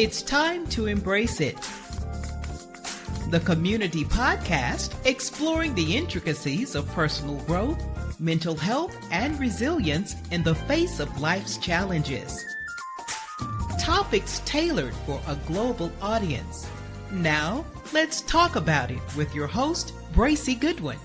It's time to embrace it. The Community Podcast, exploring the intricacies of personal growth, mental health, and resilience in the face of life's challenges. Topics tailored for a global audience. Now, let's talk about it with your host, Bracy Goodwin.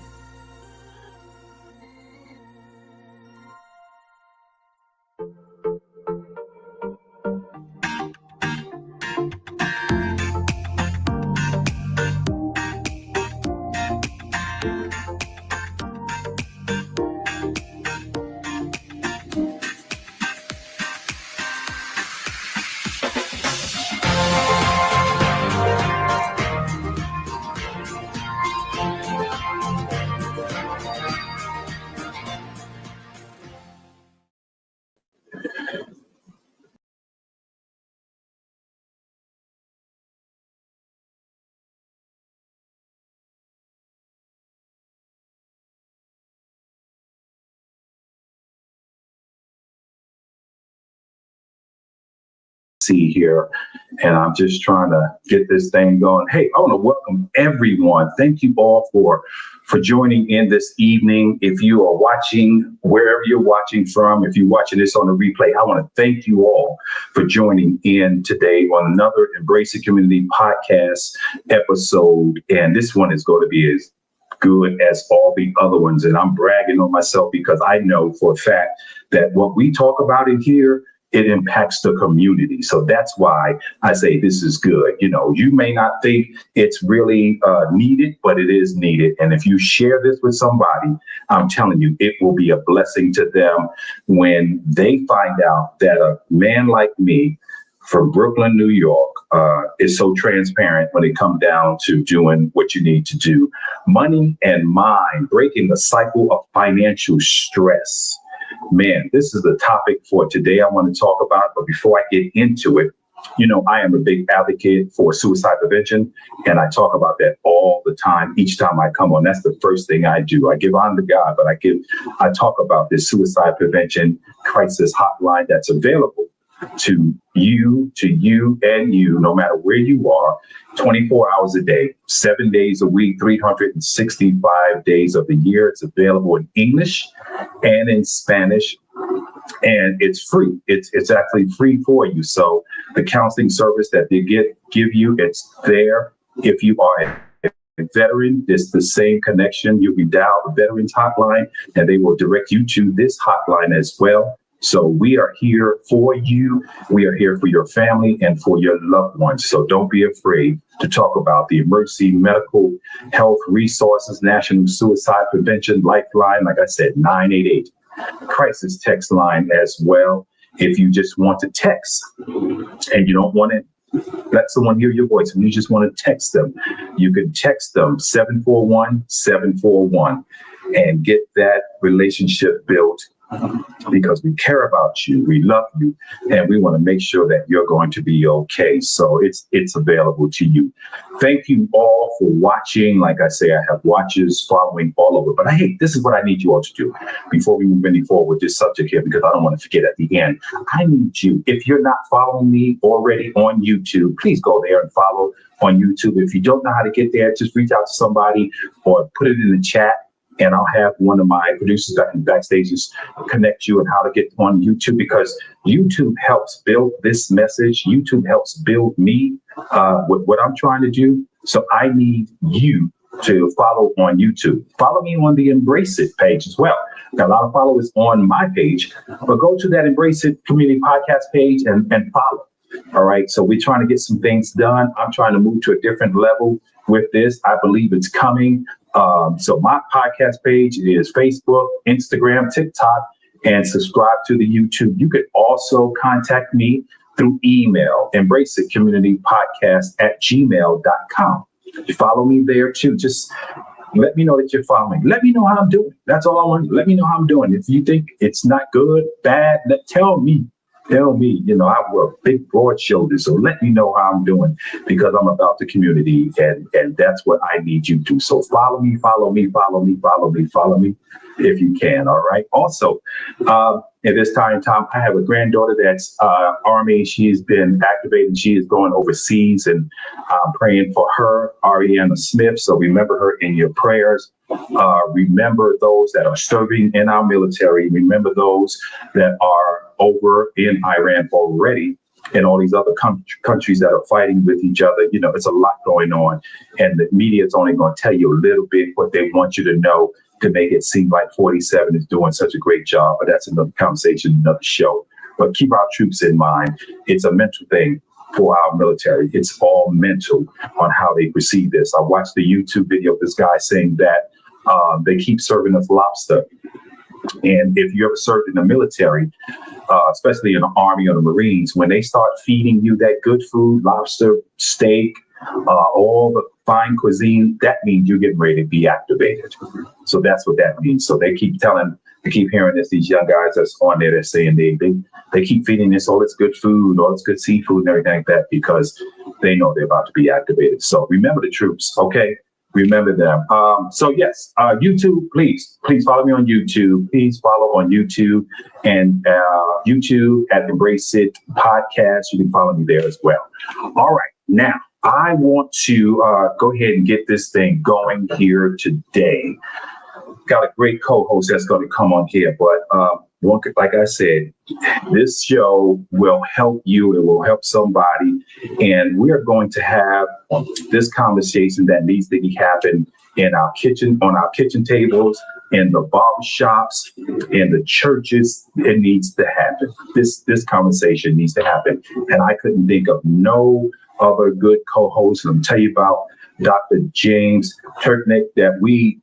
See here, and I'm just trying to get this thing going. Hey, I want to welcome everyone. Thank you all for joining in this evening. If you are watching, wherever you're watching from, if you're watching this on the replay, I want to thank you all for joining in today on another Embrace It Community Podcast episode. And this one is going to be as good as all the other ones. And I'm bragging on myself because I know for a fact that what we talk about in here, it impacts the community. So that's why I say this is good. You know, you may not think it's really needed, but it is needed. And if you share this with somebody, I'm telling you, it will be a blessing to them when they find out that a man like me from Brooklyn, New York, is so transparent when it comes down to doing what you need to do. Money and mind, breaking the cycle of financial stress. Man, this is the topic for today I want to talk about. But before I get into it, you know, I am a big advocate for suicide prevention, and I talk about that all the time. Each time I come on, that's the first thing I do. I give honor to God, but I talk about this suicide prevention crisis hotline that's available to you, and you, no matter where you are, 24 hours a day, 7 days a week, 365 days of the year. It's available in English and in Spanish, and it's free. It's actually free for you. So the counseling service that they give you, it's there. If you are a veteran, it's the same connection. You can dial the Veterans Hotline, and they will direct you to this hotline as well. So we are here for you. We are here for your family and for your loved ones. So don't be afraid to talk about the Emergency Medical Health Resources National Suicide Prevention Lifeline. Like I said, 988 crisis text line as well. If you just want to text and you don't want to let someone hear your voice and you just want to text them, you can text them 741-741 and get that relationship built. Because we care about you, we love you, and we want to make sure that you're going to be okay. So it's available to you. Thank you all for watching. Like I say, I have watchers following all over. But hey, this is what I need you all to do before we move any forward with this subject here, because I don't want to forget at the end. I need you, if you're not following me already on YouTube, please go there and follow on YouTube. If you don't know how to get there, just reach out to somebody or put it in the chat. And I'll have one of my producers back in backstages connect you on how to get on YouTube, because YouTube helps build this message. YouTube helps build me with what I'm trying to do. So I need you to follow on YouTube. Follow me on the Embrace It page as well. Got a lot of followers on my page, but go to that Embrace It Community Podcast page and follow. All right. So we're trying to get some things done. I'm trying to move to a different level with this. I believe it's coming. So my podcast page is Facebook, Instagram, TikTok, and subscribe to the YouTube. You could also contact me through email, embraceitcommunitypodcast@gmail.com. You follow me there too. Just let me know that you're following. Let me know how I'm doing. That's all I want. Let me know how I'm doing. If you think it's not good, bad, tell me. Tell me, I wear big, broad shoulders. So let me know how I'm doing because I'm about the community and that's what I need you to. So follow me, follow me, follow me, follow me, follow me if you can. All right. Also, at this time, I have a granddaughter that's Army. She's been activated. She is going overseas and I'm praying for her, Ariana Smith. So remember her in your prayers. Remember those that are serving in our military. Remember those that are over in Iran already and all these other countries that are fighting with each other. It's a lot going on and the media is only going to tell you a little bit what they want you to know to make it seem like 47 is doing such a great job. But that's another conversation, another show. But keep our troops in mind. It's a mental thing for our military. It's all mental on how they perceive this. I watched the YouTube video of this guy saying that they keep serving us lobster. And if you ever served in the military, especially in the Army or the Marines, when they start feeding you that good food, lobster, steak, all the fine cuisine, that means you're getting ready to be activated. So that's what that means. So they keep hearing this, these young guys that's on there, they're saying they keep feeding this all this good food, all this good seafood and everything like that because they know they're about to be activated. So remember the troops, okay? Remember them. So yes, YouTube, please follow me on YouTube. Please follow on YouTube and YouTube at Embrace It Podcast. You can follow me there as well. All right. Now, I want to go ahead and get this thing going here today. Got a great co-host that's going to come on here, but like I said, this show will help you. It will help somebody. And we are going to have this conversation that needs to be happen in our kitchen, on our kitchen tables, in the barber shops, in the churches. It needs to happen. This conversation needs to happen. And I couldn't think of no other good co-hosts. I'm tell you about Dr. James Turknick that we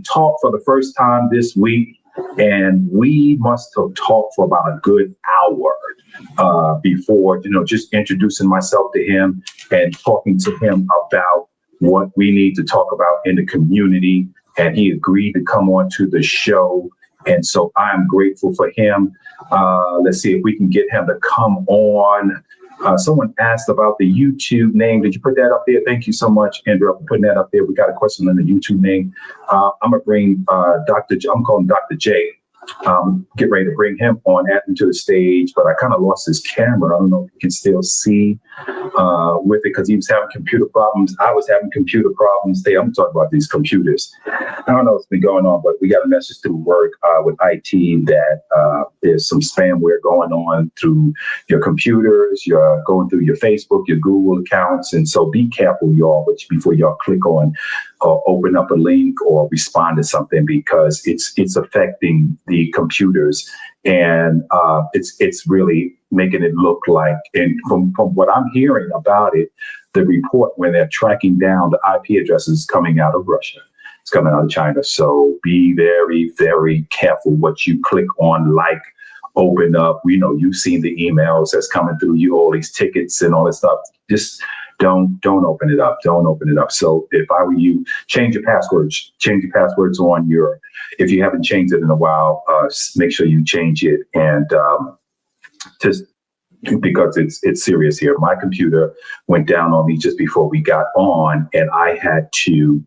talked for the first time this week. And we must have talked for about a good hour before, just introducing myself to him and talking to him about what we need to talk about in the community. And he agreed to come on to the show. And so I'm grateful for him. Let's see if we can get him to come on. Someone asked about the YouTube name. Did you put that up there? Thank you so much, Andrew, for putting that up there. We got a question on the YouTube name. I'm going to bring I'm calling Dr. J. Get ready to bring him on, add him to the stage, but I kind of lost his camera. I don't know if you can still see with it because he was having computer problems. I was having computer problems. Hey, I'm talking about these computers. I don't know what's been going on, but we got a message through work with IT that there's some spamware going on through your computers. You're going through your Facebook, your Google accounts. And so be careful, y'all, before y'all click on or open up a link or respond to something because it's affecting the computers and it's really making it look like, and from what I'm hearing about it, the report when they're tracking down the IP addresses coming out of Russia, it's coming out of China. So be very, very careful what you click on, like, open up. You've seen the emails that's coming through you, all these tickets and all this stuff. Just don't open it up. Don't open it up. So if I were you, change your passwords. Change your passwords on if you haven't changed it in a while, make sure you change it. And just because it's serious here. My computer went down on me just before we got on, and I had to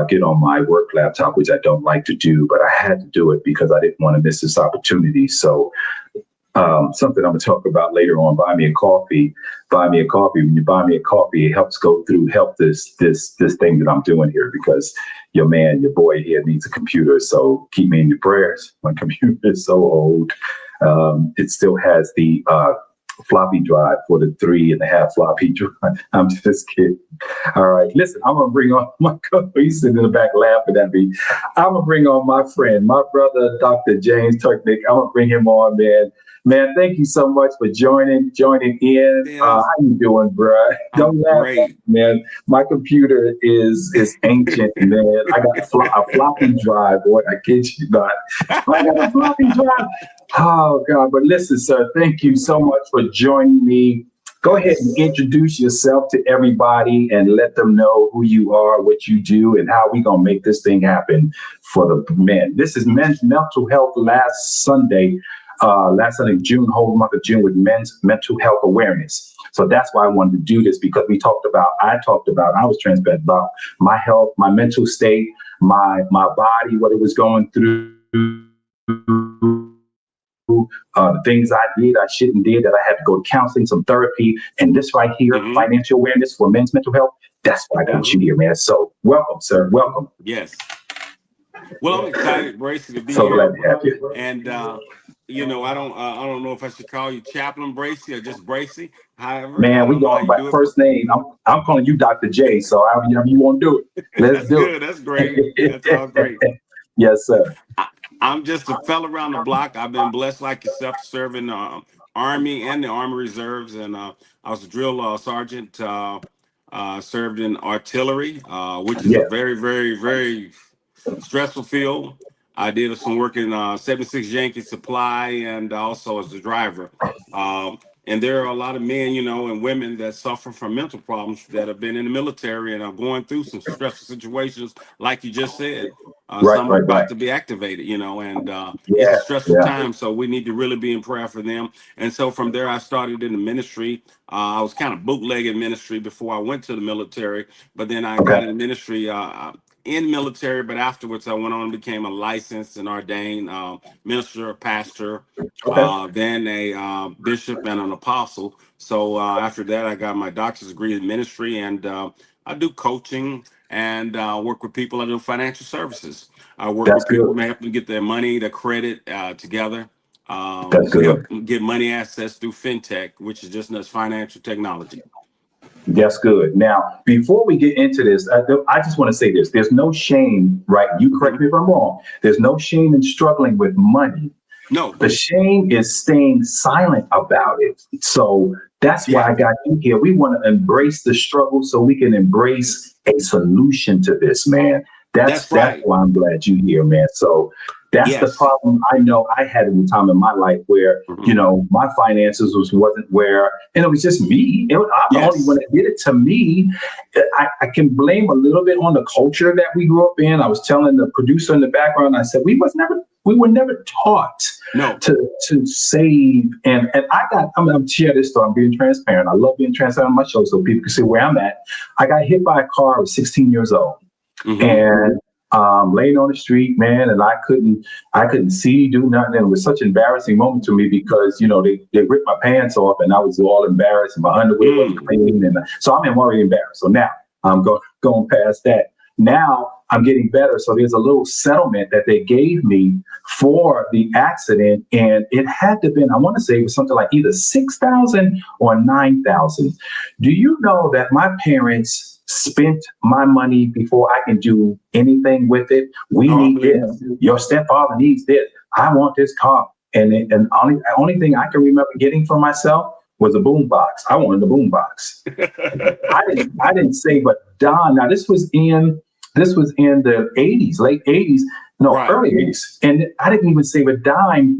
get on my work laptop, which I don't like to do, but I had to do it because I didn't want to miss this opportunity. So something I'm going to talk about later on, buy me a coffee. When you buy me a coffee, it helps help this thing that I'm doing here because your boy here needs a computer. So keep me in your prayers. My computer is so old. It still has the floppy drive for the 3.5 floppy drive. I'm just kidding. All right. Listen, I'm going to bring on my co-host. He's sitting in the back laughing at me. I'm going to bring on my friend, my brother, Dr. James Turknick. I'm going to bring him on, man. Man, thank you so much for joining in. How you doing, bro? Don't laugh, man. My computer is ancient, man. I got a floppy drive, boy. I kid you not. I got a floppy drive. Oh, God. But listen, sir, thank you so much for joining me. Go ahead and introduce yourself to everybody and let them know who you are, what you do, and how we going to make this thing happen for the men. This is Men's Mental Health last Sunday. last Sunday, June, whole month of June with men's mental health awareness. So that's why I wanted to do this, because I was transparent about my health, my mental state, my body, what it was going through, the things I did, I shouldn't did, that I had to go to counseling, some therapy, and this right here, financial awareness for men's mental health. That's why I got you here, man. So welcome, sir. Welcome. Yes. Well, I'm excited, Bracy, to be So glad here. to have you. And I don't know if I should call you Chaplain Bracy or just Bracy. However, I Man, we don't know how going you by do it. first name. I'm calling you Dr. J. So however you want to do it, let's That's do good. That's great. That's all great. Yes, sir. I'm just a fella around the block. I've been blessed like yourself to serve in the Army and the Army Reserves. And I was a drill sergeant, served in artillery, which is a Yeah. very, very, very stressful field. I did some work in 76 Yankee Supply and also as a driver. And there are a lot of men, and women that suffer from mental problems that have been in the military and are going through some stressful situations, like you just said. Some are about to be activated, and it's a stressful time. So we need to really be in prayer for them. And so from there, I started in the ministry. I was kind of bootlegging ministry before I went to the military, but then I got in ministry in military, but afterwards I went on and became a licensed and ordained minister, pastor, then a bishop and an apostle. So after that, I got my doctor's degree in ministry, and I do coaching and work with people. I do financial services. I work with people who may have to get their money, their credit together. Help them get money access through fintech, which is just as financial technology. That's good. Now, before we get into this, I just want to say this. There's no shame, right? You correct me if I'm wrong. There's no shame in struggling with money. No. The shame is staying silent about it. So that's why I got you here. We want to embrace the struggle so we can embrace a solution to this, man. That's why I'm glad you're here, man. So that's the problem I know I had in a time in my life where, my finances wasn't where, and it was just me. I'm the only one that did it to me. I can blame a little bit on the culture that we grew up in. I was telling the producer in the background, I said, we were never taught to save. And I'm going to share this story. I'm being transparent. I love being transparent on my show so people can see where I'm at. I got hit by a car. I was 16 years old. And laying on the street, man, and I couldn't see, do nothing. And it was such an embarrassing moment to me because, they ripped my pants off and I was all embarrassed and my underwear wasn't clean. And so I'm already embarrassed. So now I'm going past that. Now I'm getting better. So there's a little settlement that they gave me for the accident. And it had to been, I want to say it was something like either $6,000 or $9,000. Do you know that my parents spent my money before I can do anything with it? We need this. Your stepfather needs this. I want this car. And only thing I can remember getting for myself was a boom box. I wanted the boom box. I didn't save a dime. Now this was in the 80s, late 80s, early 80s. And I didn't even save a dime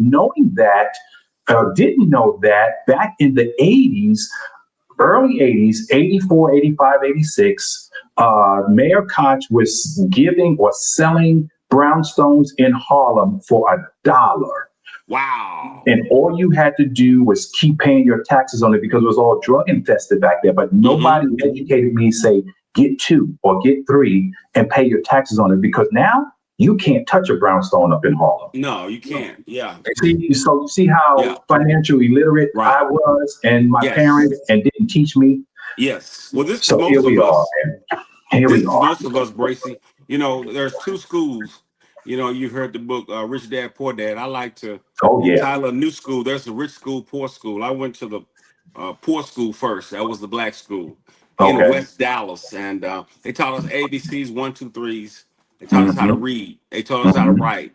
didn't know that back in the 80s, early 80s, 84, 85, 86, Mayor Koch was giving or selling brownstones in Harlem for $1. Wow. And all you had to do was keep paying your taxes on it because it was all drug infested back there. But nobody educated me, say, get 2 or get 3 and pay your taxes on it, because now you can't touch a brownstone up in Harlem. No, you can't. Yeah. So you see how financially illiterate I was and my parents and didn't teach me. Yes. Well, this is most of us. Here we are. Most of us, Bracy. There's 2 schools. You've heard the book Rich Dad Poor Dad. I like to entitle a new school. There's a rich school, poor school. I went to the poor school first. That was the black school in West Dallas, and they taught us ABCs, 1, 2, 3s. They taught us how to read. They taught us how to write.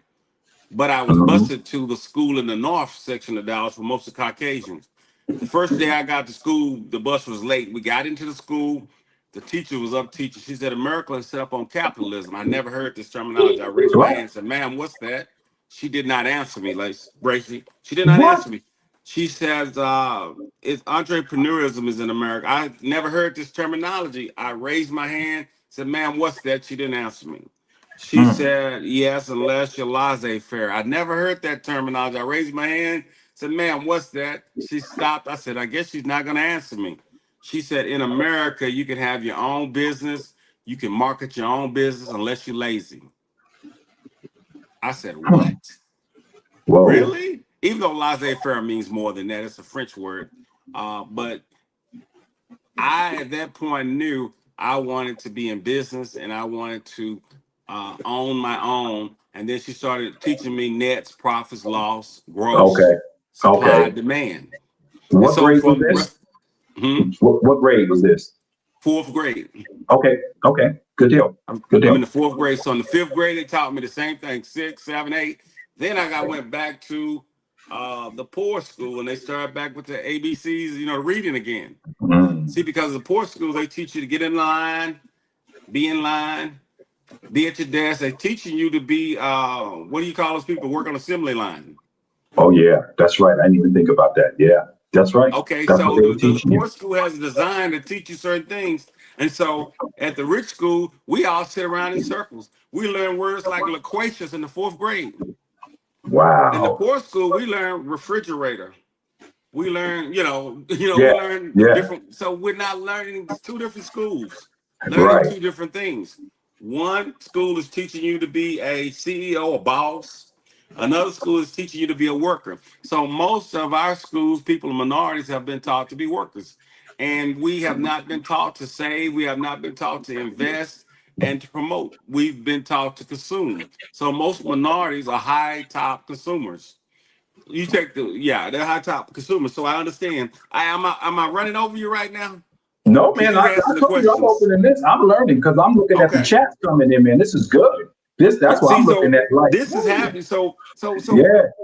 But I was busted to the school in the north section of Dallas for most of Caucasians. The first day I got to school, the bus was late. We got into the school. The teacher was up teaching. She said, America is set up on capitalism. I never heard this terminology. I raised my hand and said, ma'am, what's that? She did not answer me, like Bracy. She did not answer me. She says, it's entrepreneurism is in America. I never heard this terminology. I raised my hand, said, ma'am, what's that? She didn't answer me. She said, yes, unless you're laissez-faire. I never heard that terminology. I raised my hand, said, ma'am, what's that? She stopped. I said, I guess she's not going to answer me. She said, in America, you can have your own business. You can market your own business unless you're lazy. I said, what? Whoa. Really? Even though laissez-faire means more than that, it's a French word. But I, at that point, knew I wanted to be in business and I wanted to own my own. And then she started teaching me nets, profits, loss, gross, Okay. supply, Okay. demand. What grade was this? What grade was this? 4th grade. Okay. Okay. Good deal. Good deal. I'm in the 4th grade. So in the 5th grade, they taught me the same thing, 6, 7, 8. Then I went back to the poor school and they started back with the ABCs, reading again. See, because the poor schools, they teach you to get in line, be at your desk. They're teaching you to be, what do you call those people work on assembly line? Oh, yeah, that's right. I didn't even think about that. Yeah, that's right. Okay, that's so the poor school has a design to teach you certain things. And so at the rich school, we all sit around in circles. We learn words like loquacious in the 4th grade. Wow. In the poor school, we learn refrigerator. We learn, we learn different. So we're not learning 2 different schools, learning 2 different things. One school is teaching you to be a CEO, a boss. Another school is teaching you to be a worker. So most of our schools, people in minorities, have been taught to be workers. And we have not been taught to save. We have not been taught to invest and to promote. We've been taught to consume. So most minorities are high top consumers. You take they're high top consumers. So I understand. Am I running over you right now? No, man, I told you I'm opening this. I'm learning because I'm looking at the chats coming in, man. This is good. That's what I'm looking at. Like, this is happening. So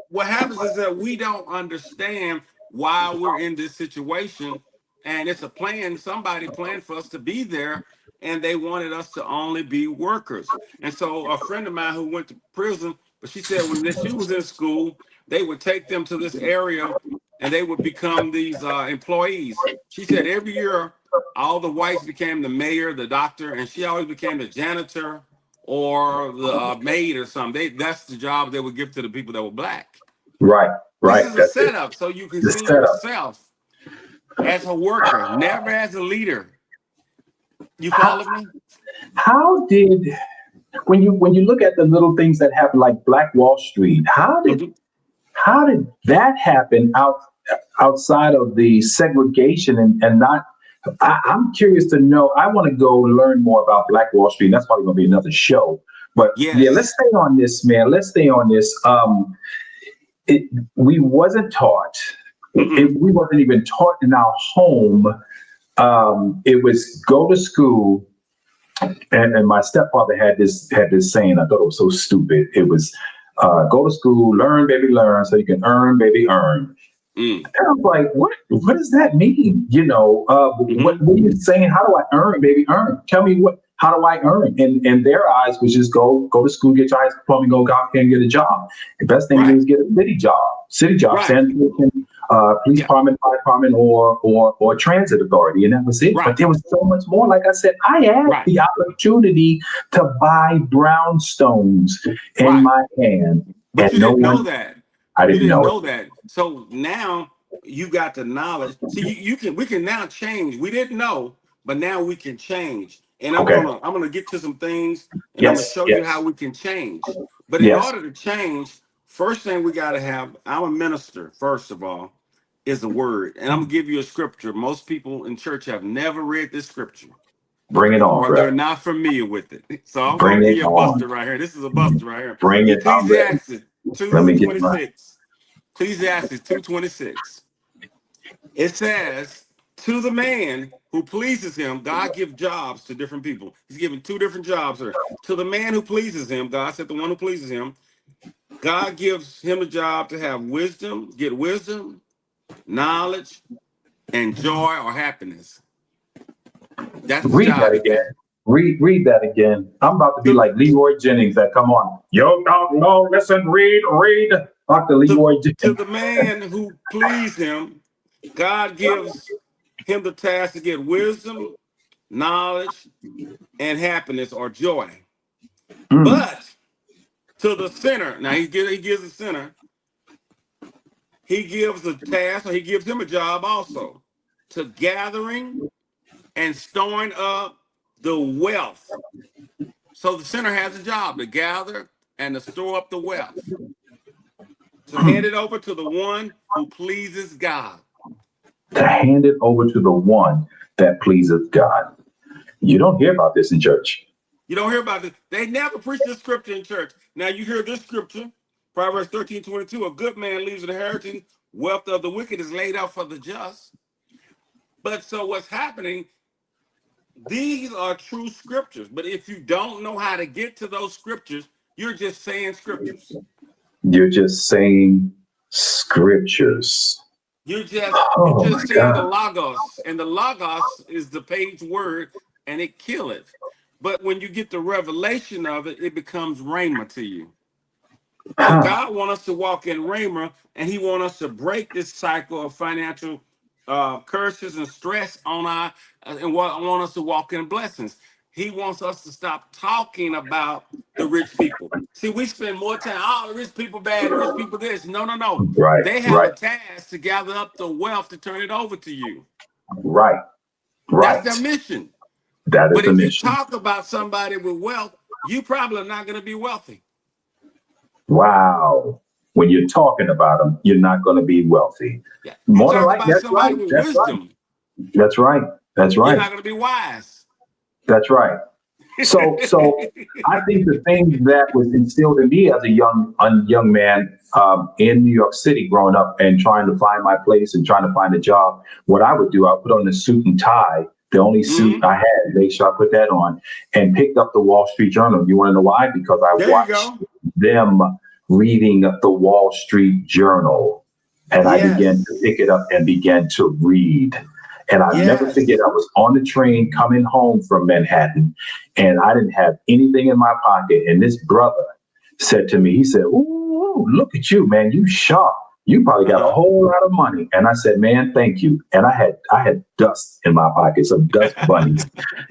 what happens is that we don't understand why we're in this situation. And it's a plan. Somebody planned for us to be there. And they wanted us to only be workers. And so a friend of mine who went to prison, but she said when she was in school, they would take them to this area and they would become these employees. She said every year, all the whites became the mayor, the doctor, and she always became the janitor or the maid or something. That's the job they would give to the people that were black. Right. This is a setup so you can see yourself as a worker, never as a leader. You follow me? How did when you look at the little things that happen like Black Wall Street, how did that happen outside of the segregation and not? I'm curious to know. I want to go learn more about Black Wall Street. That's probably going to be another show. But yeah, let's stay on this, man. Let's stay on this. We wasn't taught. We wasn't even taught in our home. It was go to school, and my stepfather had this saying. I thought it was so stupid. It was go to school, learn, baby, learn, so you can earn, baby, earn. And I was like, what does that mean? What are you saying? How do I earn, baby, earn? Tell me how do I earn? And in their eyes was just go to school, get your high school diploma, go out there and get a job. The best thing to do is get a city job, sanitation, police department, fire department, or transit authority, and that was it. But there was so much more. Like I said, I had the opportunity to buy brownstones in my hand, but you didn't know that. I didn't know that. So now you got the knowledge. See, we can now change. We didn't know, but now we can change. And I'm gonna get to some things, and I'm gonna show you how we can change. But in order to change, first thing we gotta have, I'm a minister, first of all, is the word. And I'm gonna give you a scripture. Most people in church have never read this scripture. Bring it on, or they're not familiar with it. So I'm gonna give you a buster right here. This is a buster right here. Bring it on. Ecclesiastes 2:26. Ecclesiastes 2:26. It says, to the man who pleases him, God gives jobs to different people. He's giving 2 different jobs here. To the man who pleases him, God said the one who pleases him, God gives him a job to have wisdom, get wisdom, knowledge, and joy or happiness. That's read that again. Read that again. I'm about to be like Leroy Jennings that come on. Yo, no, listen, read. Dr. Leroy Jennings. To the man who pleases him, God gives him the task to get wisdom, knowledge, and happiness or joy. But to the sinner, now he gives the sinner he gives a task, or he gives him a job also, to gathering and storing up the wealth. So the sinner has a job to gather and to store up the wealth, to hand it over to the one who pleases God. To hand it over to the one that pleases God. You don't hear about this in church. You don't hear about this. They never preach this scripture in church. Now you hear this scripture, Proverbs 13:22, a good man leaves an inheritance, wealth of the wicked is laid out for the just. But so what's happening, these are true scriptures. But if you don't know how to get to those scriptures, you're just saying scriptures. You're just saying scriptures. You're just Oh saying the logos, and the logos is the page word, and it killeth. But when you get the revelation of it, it becomes rhema to you. So God wants us to walk in rhema, and He wants us to break this cycle of financial curses and stress on our, and want us to walk in blessings. He wants us to stop talking about the rich people. See, we spend more time, oh, the rich people bad, the rich people this. No. Right. They have a task to gather up the wealth to turn it over to you. Right. That's their mission. That is but the if mission. you talk about somebody with wealth, you probably are not going to be wealthy. Wow. When you're talking about them, you're not going to be wealthy. Yeah. More talk than like, about that's somebody right. with That's wisdom. Right. That's right. That's right. You're not going to be wise. That's right. So I think the thing that was instilled in me as a young man in New York City growing up and trying to find my place and trying to find a job, what I would do, I would put on a suit and tie, the only suit I had, make sure I put that on, and picked up the Wall Street Journal. You want to know why? Because I watched them reading the Wall Street Journal, and I began to pick it up and began to read. And I'll never forget, I was on the train coming home from Manhattan, and I didn't have anything in my pocket. And this brother said to me, he said, "Ooh, look at you, man. You sharp. You probably got a whole lot of money." And I said, "Man, thank you." And I had dust in my pocket, some dust bunnies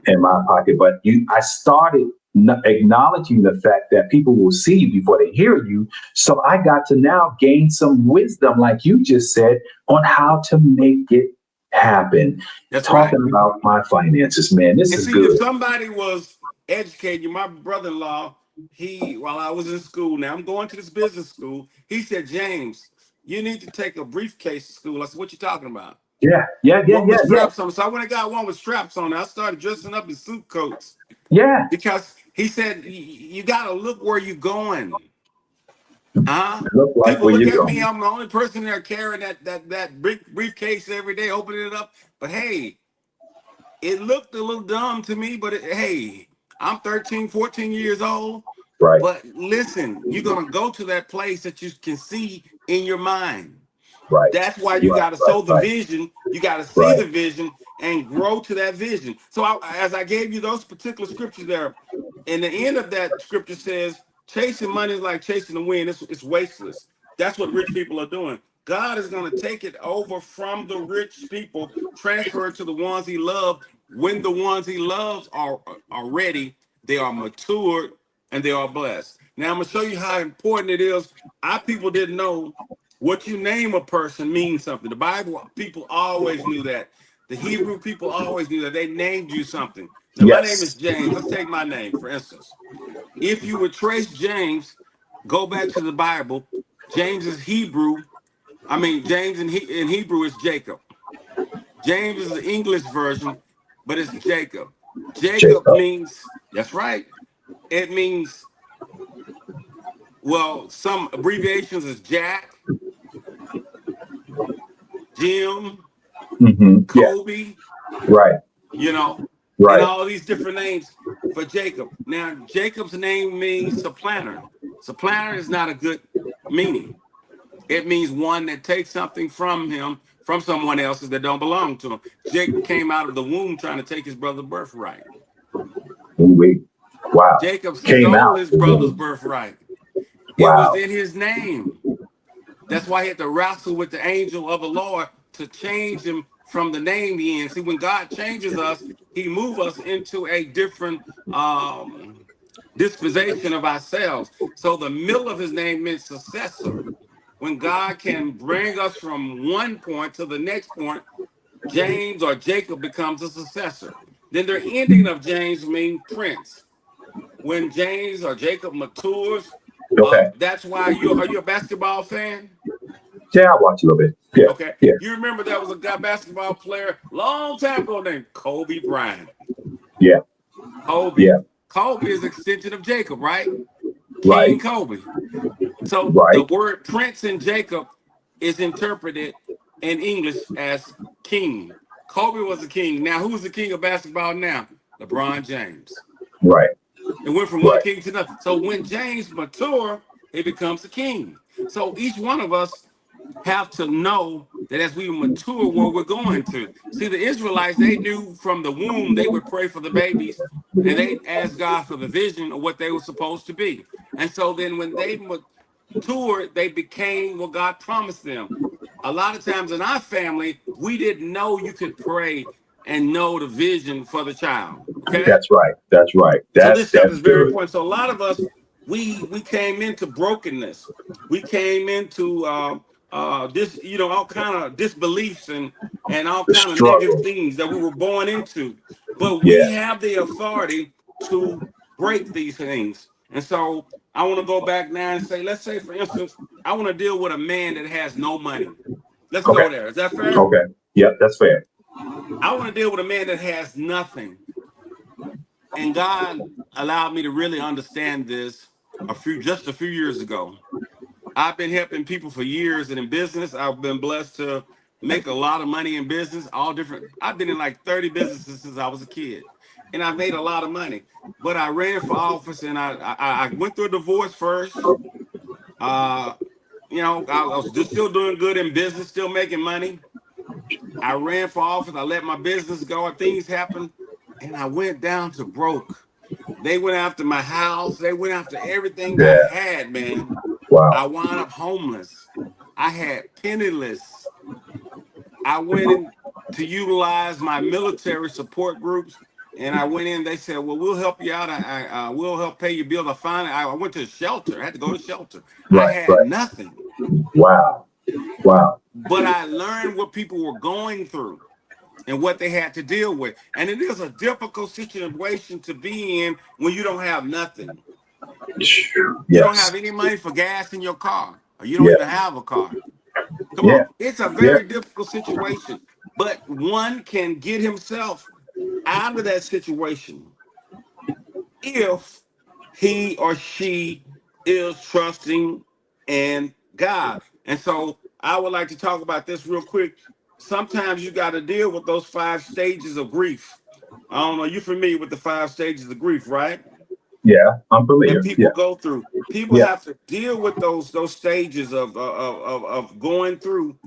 in my pocket. But I started acknowledging the fact that people will see you before they hear you. So I got to now gain some wisdom, like you just said, on how to make it happen. That's talking right. about my finances, man. This is good. If somebody was educating, my brother-in-law, while I was in school, now I'm going to this business school, he said, "James, you need to take a briefcase to school." I said, "What you talking about?" Yeah. Straps on. So I went and got one with straps on. I started dressing up in suit coats. Yeah. Because he said, you got to look where you're going. Like people look at going. me. I'm the only person there carrying that briefcase every day, opening it up. But hey, it looked a little dumb to me. But hey, I'm 13, 14 years old. Right. But listen, you're gonna go to that place that you can see in your mind. Right. That's why you got to sow the vision. You got to see the vision and grow to that vision. So as I gave you those particular scriptures there, and the end of that scripture says, chasing money is like chasing the wind. It's wasteless. That's what rich people are doing. God is going to take it over from the rich people, transfer it to the ones He loves. When the ones He loves are ready, they are matured and they are blessed. Now I'm going to show you how important it is. Our people didn't know what you name a person means something. The Bible people always knew that. The Hebrew people always knew that. They named you something. Now, my name is James. Let's take my name, for instance. If you would trace James, go back to the Bible. James is Hebrew. James in Hebrew is Jacob. James is the English version, but it's Jacob. Jacob means, that's right. It means, well, some abbreviations is Jack, Jim, Kobe, right? And all these different names for Jacob. Now, Jacob's name means supplanter. Supplanter is not a good meaning. It means one that takes something from him, from someone else's that don't belong to him. Jacob came out of the womb trying to take his brother's birthright. Wow. Jacob stole his brother's birthright. Wow. It was in his name. That's why he had to wrestle with the angel of the Lord to change him from the name he in. See, when God changes us, He moves us into a different disposition of ourselves. So the middle of his name meant successor. when God can bring us from one point to the next point, James or Jacob becomes a successor. Then the ending of James means prince. When James or Jacob matures, Okay. that's why are you a basketball fan? Yeah, I watch a little bit. Yeah. Okay. Yeah. You remember there was a guy basketball player long time ago named Kobe Bryant. Yeah. Kobe. Yeah. Kobe is extension of Jacob, right? Right. King Kobe. So the Right. word prince in Jacob is interpreted in English as king. Kobe was the king. Now, who's the king of basketball now? LeBron James. Right. It went from one Right. king to another. So when James mature, he becomes a king. So each one of us have to know that as we mature, where we're going to. See, the Israelites, they knew from the womb they would pray for the babies, and they asked God for the vision of what they were supposed to be. And so then when they matured, they became what God promised them. A lot of times in our family, we didn't know you could pray and know the vision for the child. Okay. That's right. That's right. So this stuff That's is very good. important. So a lot of us, we came into brokenness. We came into this, all kind of disbeliefs and all The kind of negative struggle. things that we were born into. But we Yeah. have the authority to break these things. And so I want to go back now and say, let's say, for instance, I want to deal with a man that has no money. Let's Okay. go there. Is that fair? Okay. Yep. That's fair. I want to deal with a man that has nothing. And God allowed me to really understand this just a few years ago. I've been helping people for years, and in business, I've been blessed to make a lot of money in business, all different. I've been in like 30 businesses since I was a kid, and I've made a lot of money. But I ran for office, and I went through a divorce first. I was just still doing good in business, still making money. I ran for office. I let my business go, and things happened, and I went down to broke. They went after my house. They went after everything I Yeah. had, man. Wow. I wound up homeless. I had penniless. I went in to utilize my military support groups, and I went in. They said, "Well, we'll help you out. We'll help pay your bill." I went to shelter. I had to go to shelter. I Right. had Right. nothing, Wow. Wow. but I learned what people were going through and what they had to deal with. And it is a difficult situation to be in when you don't have nothing. You don't Yes. have any money for gas in your car, or you don't Yeah. even have a car. Come Yeah. on. It's a Yeah. very difficult situation, but one can get himself out of that situation if he or she is trusting in God. And so I would like to talk about this real quick. Sometimes you got to deal with those 5 stages of grief. I don't know, you're familiar with the 5 stages of grief, right? Yeah. I'm That familiar. people Yeah. go through. People Yeah. have to deal with those stages of going through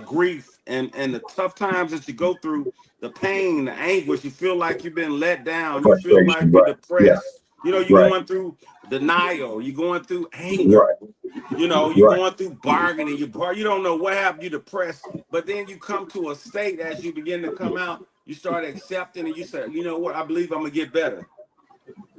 grief and the tough times that you go through, the pain, the anguish. You feel like you've been let down. You feel like Frustration. you're Right. Yeah. depressed. You're Right. going through denial. You're going through anger. Right. You're Right. going through bargaining. You don't know what happened. You're depressed, but then you come to a state as you begin to come out. You start accepting, and you say, "You know what? I believe I'm gonna get better."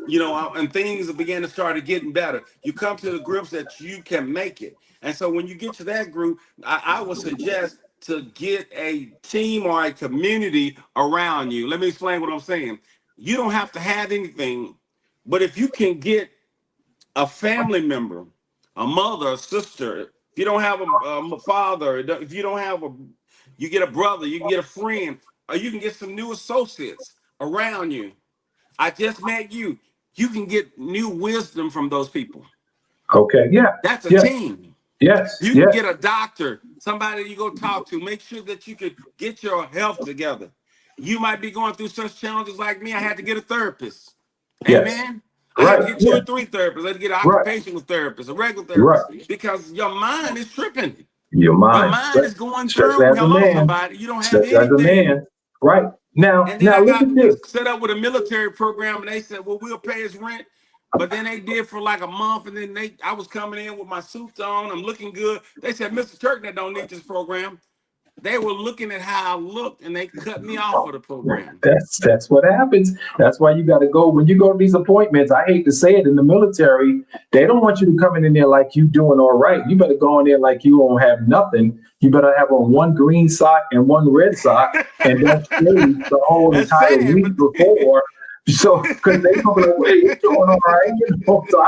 And things begin to start getting better. You come to the grips that you can make it. And so when you get to that group, I would suggest to get a team or a community around you. Let me explain what I'm saying. You don't have to have anything, but if you can get a family member, a mother, a sister, if you don't have a father, if you don't have you get a brother, you can get a friend, or you can get some new associates around you. I just met you. You can get new wisdom from those people. Okay. Yeah. That's a Yeah. team. Yes. You can Yes. get a doctor, somebody you go talk to. Make sure that you can get your health together. You might be going through such challenges like me. I had to get a therapist. Yes. Amen. I had to Right. get 2 Yeah. or 3 therapists. I had to get an Right. occupational therapist, a regular Right. therapist, because your mind is tripping. Your Your mind, mind is going especially through. as a Hello, man, somebody. You don't have especially as a anything. man. Right. Now, And then I look got at this. set up with a military program, and they said, "Well, we'll pay his rent." But then they did for like a month, and then I was coming in with my suits on. I'm looking good. They said, "Mr. Turknett don't need this program." they were looking at how I looked and they cut me off of the program. That's what happens. That's why you got to go when you go to these appointments. I hate to say it, in the military, they don't want you to come in there like you doing all right. You better go in there like you don't have nothing. You better have on one green sock and one red sock, and don't shave the whole That's entire sad, week but before. So, because they come like, "Hey, you doing all right?" You know, so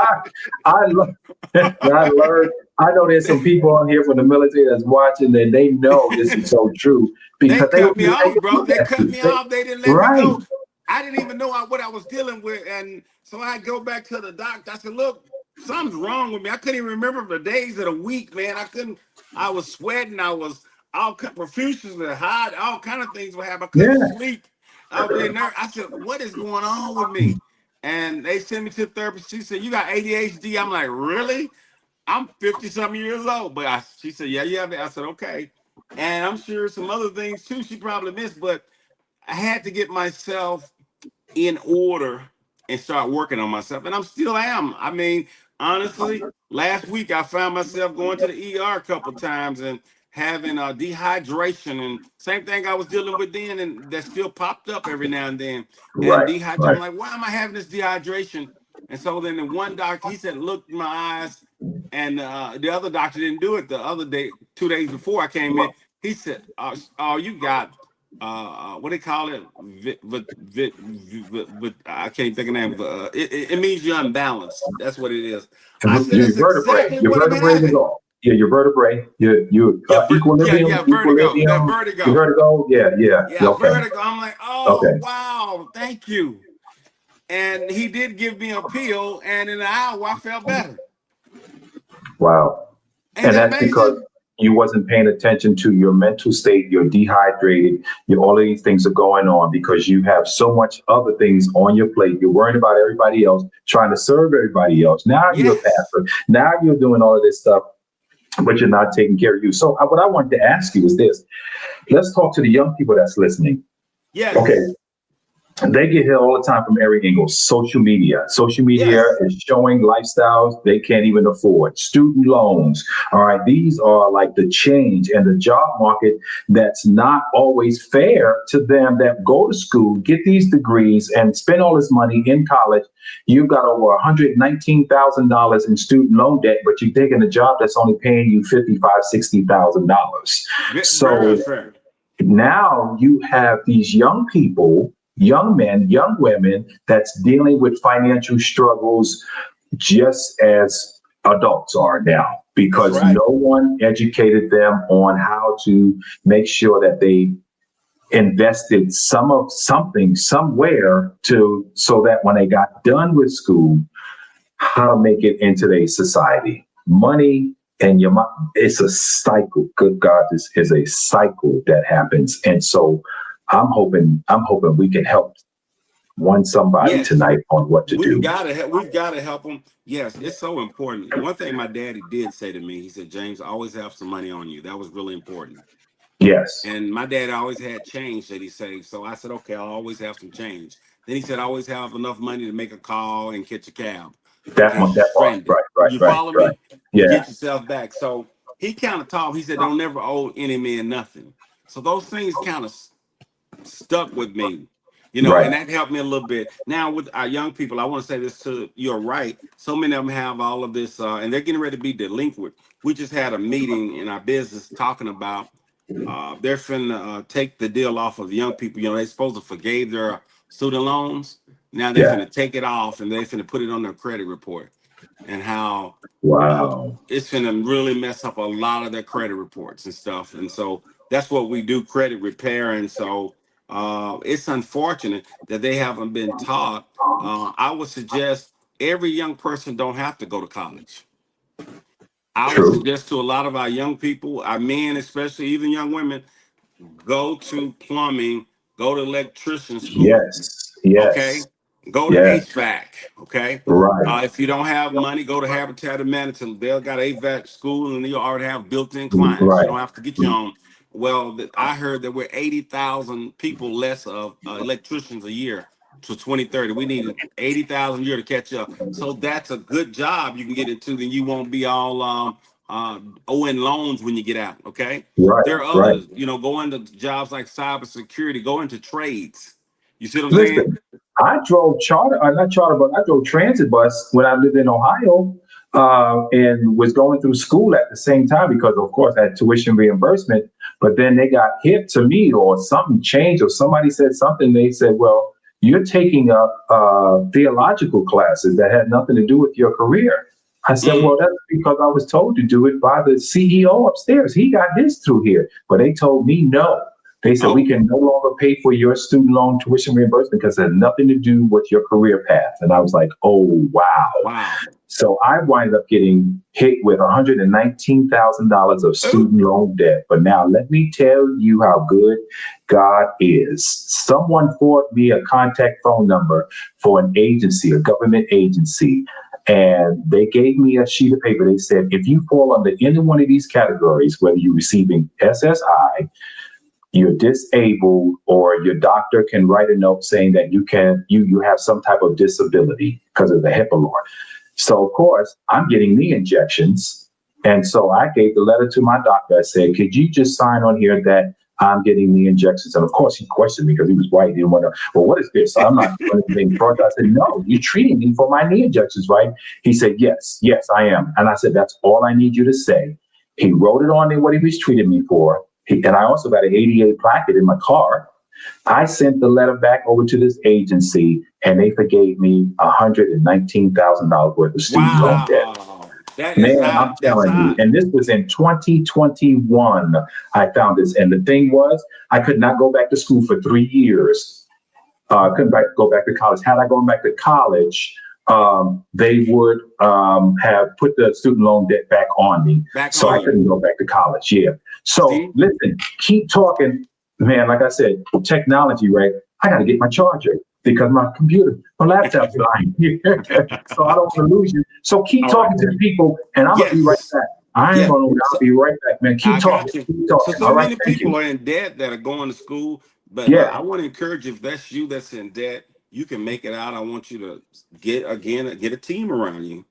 I learned. I learned. I know there's some people on here from the military that's watching, and they know this is so true they because they cut me off, bro. They cut me they- off. They didn't let me right. go. I didn't even know what I was dealing with. And so I go back to the doctor. I said, look, something's wrong with me. I couldn't even remember the days of the week, man. I was sweating. I was all profusely hot. All kind of things were happening. I couldn't Yeah. sleep. I was being nervous. I said, what is going on with me? And they sent me to the therapist. She said, you got ADHD. I'm like, really? I'm 50-something years old. But she said, yeah, you have it. I said, okay. And I'm sure some other things too she probably missed, but I had to get myself in order and start working on myself. And I'm still am. I mean, honestly, last week I found myself going to the ER a couple times and having dehydration, and same thing I was dealing with then, and that still popped up every now and then. And Right. dehydration, Right. I'm like, why am I having this dehydration? And so then the one doctor, he said, look in my eyes, and the other doctor didn't do it the other day, 2 days before I came in. He said, oh, you got what they call it? I can't think of the name. It means you're unbalanced. That's what it is. I said, Your that's vertebrae. exactly Your what I'm vertebrae is having. off. Yeah, your vertebrae. Your equilibrium. Yeah, vertigo. That Equilibrium. vertigo. Your vertigo. Yeah. Yeah, Okay. vertigo. I'm like, oh, Okay. wow, thank you. And he did give me a pill, and in an hour, I felt better. Wow. Ain't And that that's amazing? because you wasn't paying attention to your mental state. You're dehydrated. All of these things are going on because you have so much other things on your plate. You're worrying about everybody else, trying to serve everybody else. Now you're a Yes. pastor. Now you're doing all of this stuff, but you're not taking care of you. So what I wanted to ask you is this. Let's talk to the young people that's listening. Yes. Okay. They get hit all the time from every angle. Social media. Social media Yes. is showing lifestyles they can't even afford. Student loans. All right. These are like the change and the job market that's not always fair to them that go to school, get these degrees, and spend all this money in college. You've got over $119,000 in student loan debt, but you're taking a job that's only paying you $55,000, $60,000. So Fair. now you have these young people, young men, young women that's dealing with financial struggles just as adults are now because That's right. no one educated them on how to make sure that they invested something somewhere so that when they got done with school, how to make it into today's society. Money and your it's a cycle. Good God, this is a cycle that happens. And so I'm hoping we can help somebody Yes. tonight on what to do. We've got to help them. Yes, it's so important. One thing my daddy did say to me, he said, James, always have some money on you. That was really important. Yes. And my dad always had change that he saved. So I said, okay, I'll always have some change. Then he said, always have enough money to make a call and catch a cab. That part, right. You follow me? Yeah. You get yourself back. So he kind of taught, he said, don't never owe any man nothing. So those things kind of stuck with me, you know, Right. and that helped me a little bit. Now with our young people, I want to say this too. You're right. So many of them have all of this, and they're getting ready to be delinquent. We just had a meeting in our business talking about they're finna take the deal off of young people. You know, they're supposed to forgave their student loans. Now they're finna take it off and they're finna put it on their credit report. And how it's finna really mess up a lot of their credit reports and stuff. And so that's what we do, credit repair. And so it's unfortunate that they haven't been taught. I would suggest every young person don't have to go to college. I would suggest to a lot of our young people, our men especially, even young women, go to plumbing, go to electrician school. Yes. Okay? Go to HVAC, okay? Right. If you don't have money, go to Habitat of Manhattan. They've got HVAC school, and you already have built-in clients. Right. You don't have to get your own. Well, I heard that we're 80,000 people less of electricians a year to 2030. We need 80,000 a year to catch up. So that's a good job you can get into. Then you won't be all owing loans when you get out. Okay, Right, there are right. others. Go into jobs like cybersecurity, go into trades. You see what I'm saying? Listen, I drove charter, not charter, but I drove transit bus when I lived in Ohio, and was going through school at the same time because, of course, I had tuition reimbursement. But then they got hip to me, or something changed, or somebody said something. They said, "Well, you're taking up theological classes that had nothing to do with your career." I said, "Well, Mm. that's because I was told to do it by the CEO upstairs. He got his through here, but they told me no." They said, "We Oh, can no longer pay for your student loan tuition reimbursement because it has nothing to do with your career path." And I was like, "Oh, wow." wow. So I wind up getting hit with $119,000 of Ooh. student loan debt. But now let me tell you how good God is. Someone forwarded me a contact phone number for an agency, a government agency. And they gave me a sheet of paper. They said, if you fall under any one of these categories, whether you're receiving SSI, you're disabled, or your doctor can write a note saying that you have some type of disability because of the HIPAA law. So of course I'm getting knee injections. And so I gave the letter to my doctor. I said, could you just sign on here that I'm getting knee injections? And of course he questioned me because he was white. He didn't want to, well, what is this? I'm not doing anything fraudulent. I said, no, you're treating me for my knee injections, right? He said, yes, I am. And I said, that's all I need you to say. He wrote it on there what he was treating me for. And I also got an ADA placard in my car. I sent the letter back over to this agency, and they forgave me $119,000 worth of student loan debt. Wow. That is Man, high. I'm That's telling you. high. And this was in 2021. I found this. And the thing was, I could not go back to school for 3 years. Couldn't go back to college. Had I gone back to college, they would have put the student loan debt back on me. Back So I on you. couldn't go back to college. Yeah. So See? listen, keep talking. Man, like I said, technology, right? I got to get my charger because my laptop's dying. So I don't want to lose you. So keep All right. talking to the people, and I'm going to be right Yes. back. I ain't Yes. going to, I'll So be right back, man. Keep I talking. got you. Keep So talking. so All right. many Thank people you. are in debt that are going to school, but Yeah. I want to encourage you, if that's you that's in debt, you can make it out. I want you to get a team around you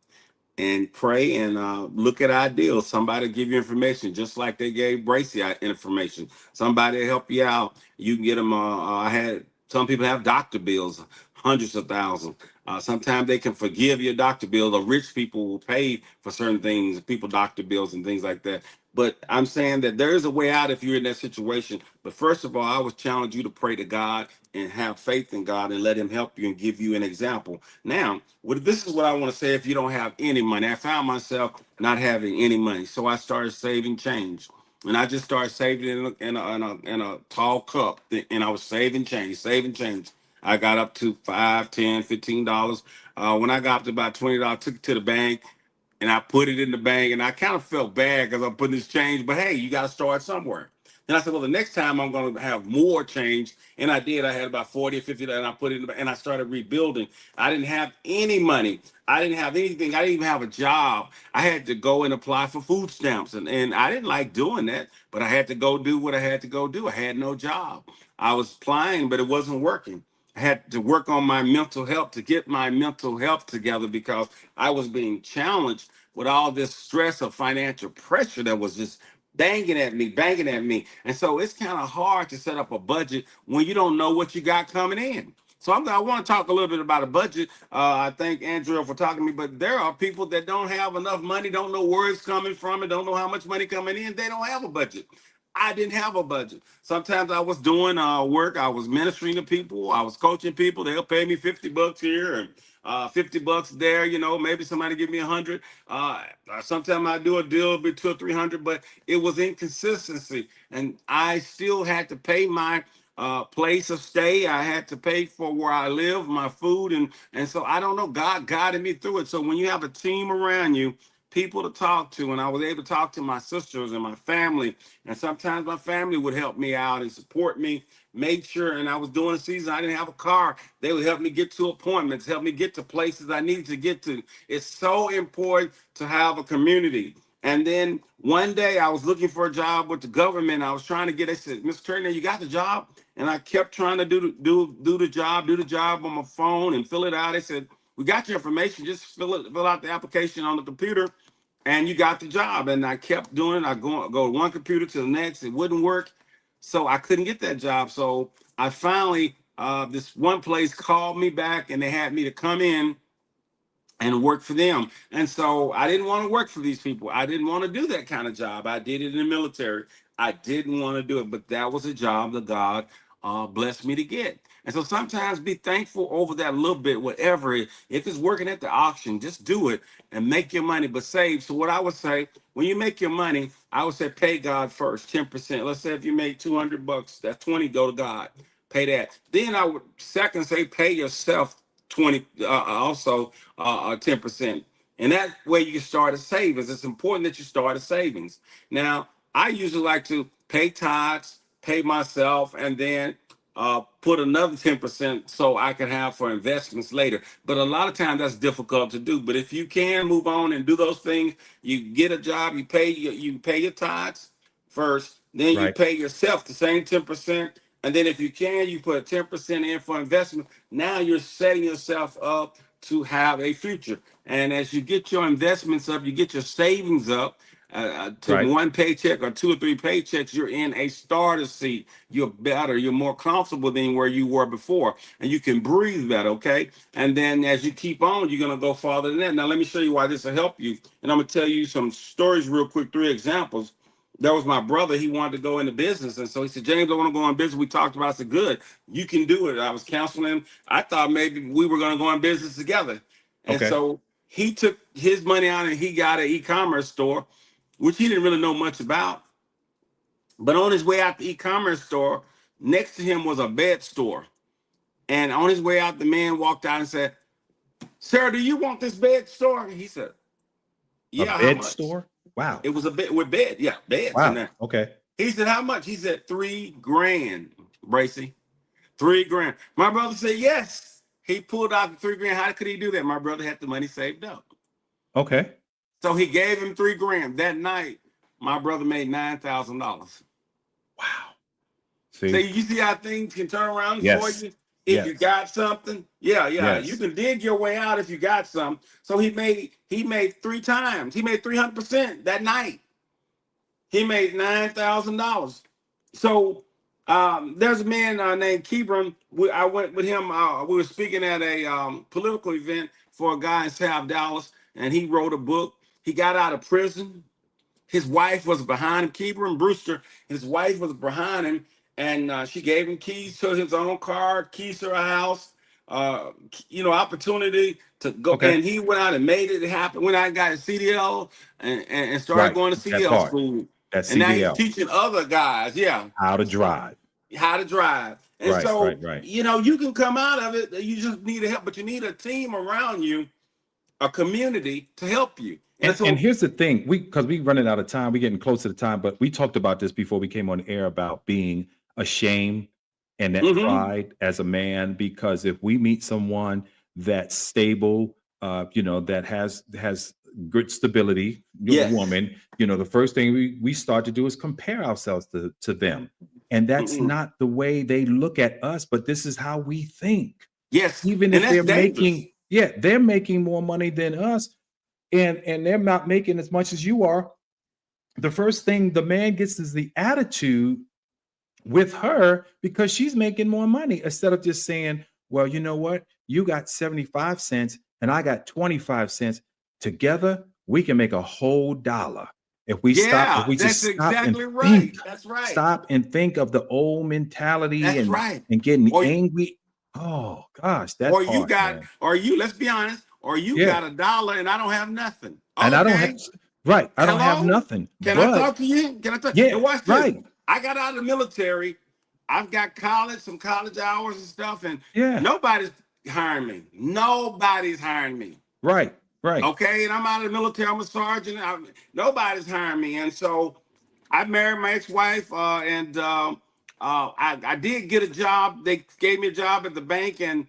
and pray and look at ideals. Somebody give you information, just like they gave Bracy information. Somebody help you out. You can get them. I had some people have doctor bills, hundreds of thousands. Sometimes they can forgive your doctor bill. The rich people will pay for certain things, people doctor bills and things like that. But I'm saying that there is a way out if you're in that situation. But first of all, I would challenge you to pray to God and have faith in God and let Him help you and give you an example. Now, this is what I want to say. If you don't have any money, I found myself not having any money, so I started saving change, and I just started saving in a tall cup, and I was saving change, saving change. I got up to $5, $10, $15. When I got up to about $20, I took it to the bank and I put it in the bank, and I kind of felt bad because I'm putting this change, but hey, you got to start somewhere. Then I said, well, the next time I'm going to have more change. And I did. I had about 40 or 50, and I put it in the bank, and I started rebuilding. I didn't have any money. I didn't have anything. I didn't even have a job. I had to go and apply for food stamps. And I didn't like doing that, but I had to go do what I had to go do. I had no job. I was applying, but it wasn't working. I had to work on my mental health to get my mental health together because I was being challenged with all this stress of financial pressure that was just banging at me. And so it's kind of hard to set up a budget when you don't know what you got coming in. So I want to talk a little bit about a budget. I thank Andrea for talking to me, but there are people that don't have enough money, don't know where it's coming from, and don't know how much money coming in. They don't have a budget. I didn't have a budget. Sometimes I was doing work. I was ministering to people. I was coaching people. They'll pay me $50 here and $50 there. Maybe somebody give me 100. Sometimes I do a deal be 200 or 300, but it was inconsistency, and I still had to pay my place of stay. I had to pay for where I live, my food, and so I don't know. God guided me through it. So when you have a team around you, people to talk to, and I was able to talk to my sisters and my family, and sometimes my family would help me out and support me, make sure. And I was doing a season, I didn't have a car. They would help me get to appointments, help me get to places I needed to get to. It's so important to have a community. And then one day I was looking for a job with the government. I was trying to get. They said, "Mr. Turner, you got the job?" And I kept trying to do the job on my phone and fill it out. They said, "We got your information. Just fill out the application on the computer." and you got the job. And I kept doing it. I go one computer to the next. It wouldn't work. So I couldn't get that job. So I finally, this one place called me back and they had me to come in and work for them. And so I didn't want to work for these people. I didn't want to do that kind of job. I did it in the military. I didn't want to do it, but that was a job that God blessed me to get. And so sometimes be thankful over that little bit, whatever. If it's working at the auction, just do it and make your money, but save. So what I would say, when you make your money, I would say pay God first, 10%. Let's say if you make $200, that's 20 go to God. Pay that. Then I would second say pay yourself 20, also 10%. And that way you can start a savings. It's important that you start a savings. Now, I usually like to pay tithes, pay myself, and then put another 10% so I can have for investments later. But a lot of times that's difficult to do. But if you can move on and do those things, you get a job, you pay your tithes first, then you Right. pay yourself the same 10%. And then if you can, you put 10% in for investment. Now you're setting yourself up to have a future. And as you get your investments up, you get your savings up to Right. one paycheck or 2 or 3 paychecks, you're in a starter seat. You're better. You're more comfortable than where you were before. And you can breathe better, okay? And then as you keep on, you're going to go farther than that. Now, let me show you why this will help you. And I'm going to tell you some stories real quick, 3 examples. That was my brother. He wanted to go into business. And so he said, James, I want to go in business. We talked about it. I said, good, you can do it. I was counseling him. I thought maybe we were going to go in business together. And Okay. so he took his money out and he got an e-commerce store, which he didn't really know much about. But on his way out the e-commerce store, next to him was a bed store. And on his way out, the man walked out and said, sir, do you want this bed store? He said, A yeah, how bed much? store? Wow. It was a bed with bed. Yeah, beds in Wow. there. Okay. He said, how much? He said, $3,000, Bracy. $3,000. My brother said, yes. He pulled out the $3,000. How could he do that? My brother had the money saved up. Okay. So he gave him $3,000. That night, my brother made $9,000. Wow. So See? you see how things can turn around Yes. for you if you Yes. got something. Yeah, Yes. you can dig your way out if you got some. So he made 3 times. He made 300% that night. He made $9,000. So there's a man named Kebron. I went with him. We were speaking at a political event for a guy in South Dallas, and he wrote a book. He got out of prison. His wife was behind him, Kebron Brewster. His wife was behind him, and she gave him keys to his own car, keys to her house, opportunity to go. Okay. And he went out and made it happen. Went out and got a CDL and started Right. going to That CDL part. school. That And now he's CDL. teaching other guys, How to drive. how to drive. And Right. so, Right. you can come out of it. You just need help, but you need a team around you, a community to help you. And so, And here's the thing, because we running out of time, we're getting close to the time, but we talked about this before we came on air about being ashamed and that Mhm. pride as a man, because if we meet someone that's stable, that has good stability, Yes. woman, the first thing we start to do is compare ourselves to them. And that's Mhm. not the way they look at us, but this is how we think. Yes, Even and if that's they're dangerous. they're making more money than us, and they're not making as much as you are. The first thing the man gets is the attitude with her because she's making more money, instead of just saying, well, you know what, you got 75 cents and I got 25 cents. Together we can make a whole dollar if we Yeah, just that's stop and exactly right. think. That's right. Stop and think of the old mentality That's and right. getting Or angry. Oh gosh, that or you part, got, man. or you, let's be honest, or you Yeah. got $1 and I don't have nothing. And I don't have Okay. right. I don't have Hello? nothing. Can I But talk to you? Can I talk? yeah, And watch this. right. I got out of the military. I've got some college hours and stuff, and Yeah. nobody's hiring me. Nobody's hiring me. Right. Right. Okay, and I'm out of the military. I'm a sergeant. Nobody's hiring me, and so I married my ex-wife, and I did get a job. They gave me a job at the bank, and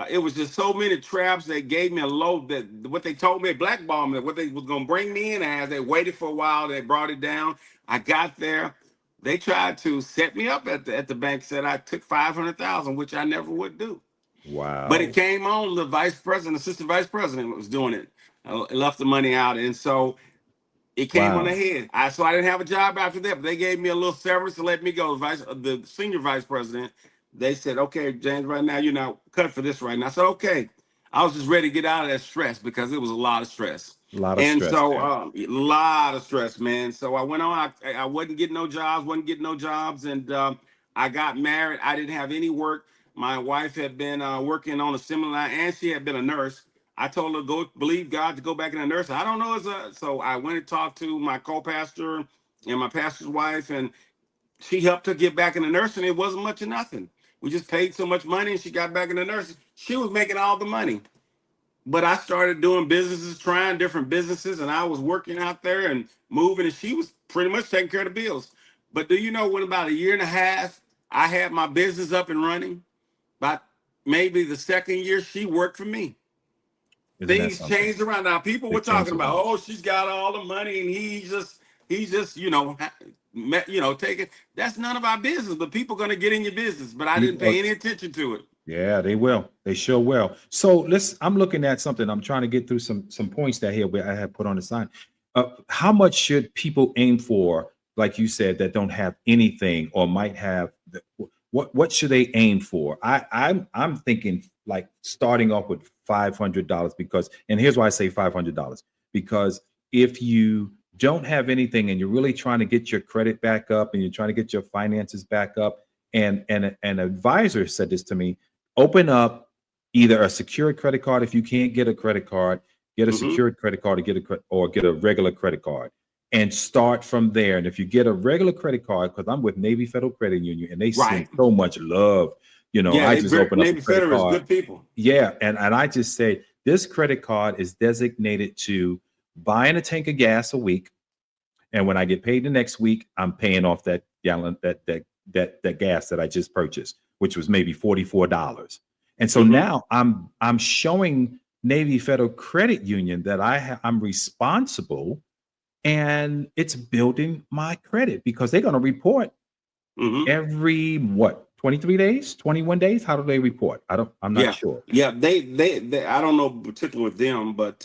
it was just so many traps. They gave me a load that what they told me, blackballed me, what they was gonna bring me in as. They waited for a while. They brought it down. I got there. They tried to set me up at the bank. Said I took 500,000, which I never would do. Wow. But it came on the vice president, assistant vice president was doing it. I left the money out, and so It came on Wow. the head. So I didn't have a job after that, but they gave me a little severance to let me go. The senior vice president, they said, "Okay, James, right now you're not cut for this right now." I said, "Okay." I was just ready to get out of that stress because it was a lot of stress, A lot of and stress so there. a lot of stress, man. So I went on. I wasn't getting no jobs, and I got married. I didn't have any work. My wife had been working on a similar line, and she had been a nurse. I told her to go believe God to go back in the nursing. I don't know so I went and talked to my co-pastor and my pastor's wife, and she helped her get back in the nursing. It wasn't much of nothing. We just paid so much money, and she got back in the nursing. She was making all the money, but I started doing businesses, trying different businesses, and I was working out there and moving, and she was pretty much taking care of the bills. But do you know, when about a year and a half, I had my business up and running. About maybe the second year, she worked for me. Isn't that Things something? changed around. Now people They were changed talking about, around. oh, she's got all the money and he's just taking. That's none of our business, but people are going to get in your business. But I didn't People, pay any attention to it. yeah, they will. They sure will. So I'm looking at something. I'm trying to get through some points that here where I have put on the sign. How much should people aim for, like you said, that don't have anything or might have what should they aim for? I'm thinking like starting off with $500 because, and here's why I say $500, because if you don't have anything and you're really trying to get your credit back up and you're trying to get your finances back up, and an advisor said this to me, open up either a secured credit card. If you can't get a credit card, get a Mhm. secured credit card or get a regular credit card and start from there. And if you get a regular credit card, because I'm with Navy Federal Credit Union and they send Right. so much love, Yeah, I just open up a Navy credit Federal is card. good people. Yeah. And I just say this credit card is designated to buying a tank of gas a week. And when I get paid the next week, I'm paying off that gallon, that gas that I just purchased, which was maybe $44. And so Mhm. now I'm showing Navy Federal Credit Union that I'm responsible, and it's building my credit because they're going to report Mhm. every 23 days, 21 days. How do they report? I'm not Yeah. sure. Yeah. They I don't know particular with them, but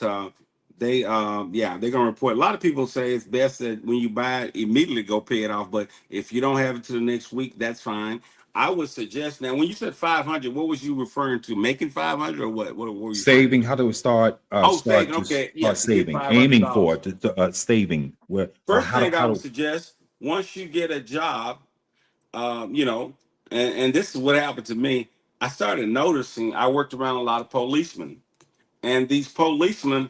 they're gonna report. A lot of people say it's best that when you buy it, immediately go pay it off. But if you don't have it to the next week, that's fine. I would suggest, now when you said 500, what was you referring to? Making 500 or what? What were you referring Saving, how do we start to? Oh, saving. Okay, yeah, start to get saving, five hundred aiming for dollars. it, saving where, First how do, thing I would suggest, once you get a job, you know, and this is what happened to me. I started noticing I worked around a lot of policemen, and these policemen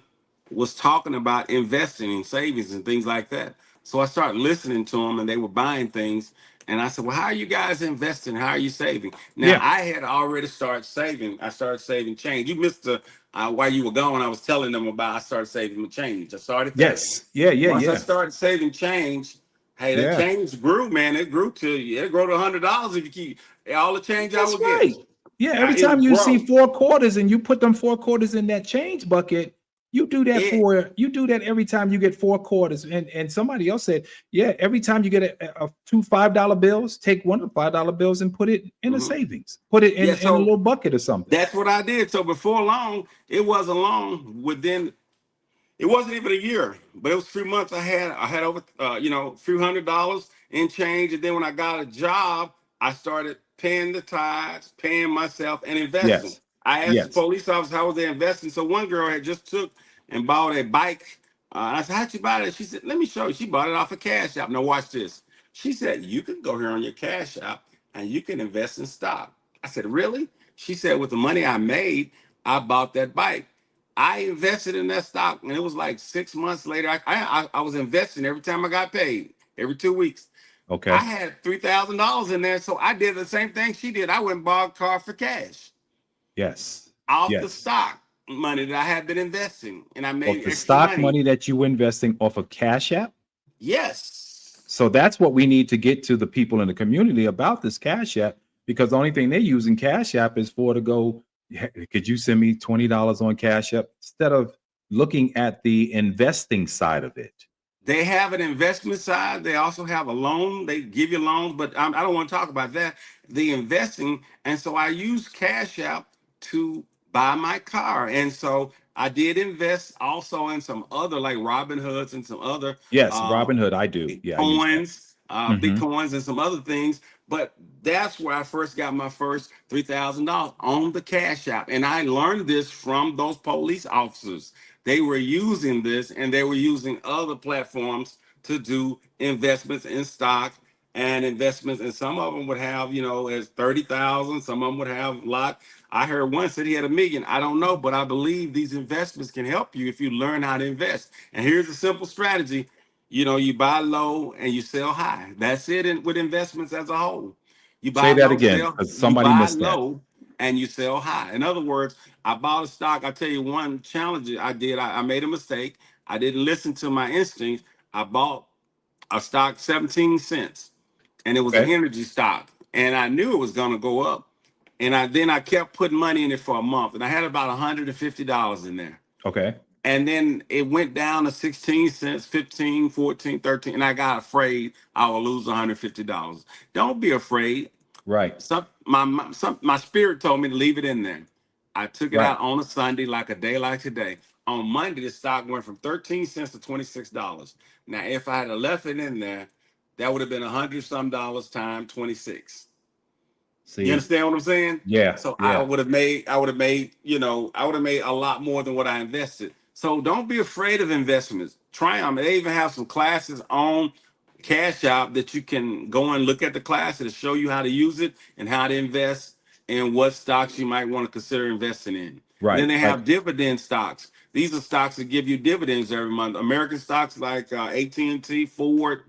was talking about investing in savings and things like that. So I started listening to them, and they were buying things. And I said, "Well, how are you guys investing? How are you saving?" Now yeah. I had already started saving. I started saving change. You missed the while you were gone. I was telling them about I started saving the change. I started that. Yes. Yeah, yeah, Once I yeah. started saving change, hey, that Yeah. change grew, man. It grew to $100 if you keep all the change I That's would get. right. Yeah, every It time would you see grow. 4 quarters and you put them 4 quarters in that change bucket, you do that It every time you get 4 quarters. And somebody else said, yeah, every time you get a two $5 bills, take one of the $5 bills and put it in a mhm. savings, put it Yeah, in a so little bucket or something. that's what I did. So before long, it wasn't long. It wasn't even a year, but it was 3 months. I had over a few $100s in change, and then when I got a job, I started paying the tithes, paying myself, and investing. Yes. I asked the Yes. police officer how was they investing. So one girl had just took and bought a bike. And I said, "How'd you buy it?" She said, "Let me show you." She bought it off a Cash App. Now watch this. She said, "You can go here on your Cash App and you can invest in stock." I said, "Really?" She said, "With the money I made, I bought that bike." I invested in that stock, and it was like 6 months later. I was investing every time I got paid, every 2 weeks. I Okay. had $3,000 in there, so I did the same thing she did. I went and bought a car for cash Yes. off the Yes. stock money that I had been investing, and I Off made the extra stock money. money that you were investing off of Cash App. Yes. So that's what we need to get to the people in the community about this Cash App, because the only thing they're using Cash App is for to go, "Hey, could you send me $20 on Cash App?" Instead of looking at the investing side of it. They have an investment side. They also have a loan. They give you loans, but I don't want to talk about that. The investing, and so I use Cash App to buy my car. And so I did invest also in some other like Robin Hoods and some other Yes, Robinhood, I do. Yeah, I use that. Mhm. Bitcoins and some other things. But that's where I first got my first $3,000 on the Cash App. And I learned this from those police officers. They were using this and they were using other platforms to do investments in stock and investments. And some of them would have, as 30,000, some of them would have a lot. I heard one said he had 1 million. I don't know, but I believe these investments can help you if you learn how to invest. And here's a simple strategy. You buy low and you sell high. That's it with investments as a whole. You Say buy that low, again, sell. because You somebody buy missed that. low and you sell high. In other words, I bought a stock. I tell you one challenge I did. I made a mistake. I didn't listen to my instincts. I bought a stock 17 cents, and it was an Okay. energy stock, and I knew it was going to go up. And I kept putting money in it for a month, and I had about $150 in there. Okay. And then it went down to 16 cents, 15, 14, 13. And I got afraid I would lose $150. Don't be afraid. Right. My spirit told me to leave it in there. I took it Right. out on a Sunday, like a day like today. On Monday, the stock went from 13 cents to $26. Now, if I had left it in there, that would have been $100 times 26. See. You understand what I'm saying? Yeah. So Yeah. I would have made a lot more than what I invested. So don't be afraid of investments. Try them. They even have some classes on Cash App that you can go and look at the class to show you how to use it and how to invest and what stocks you might want to consider investing in. Right. Then they Like, have dividend stocks. These are stocks that give you dividends every month. American stocks like AT&T, Ford,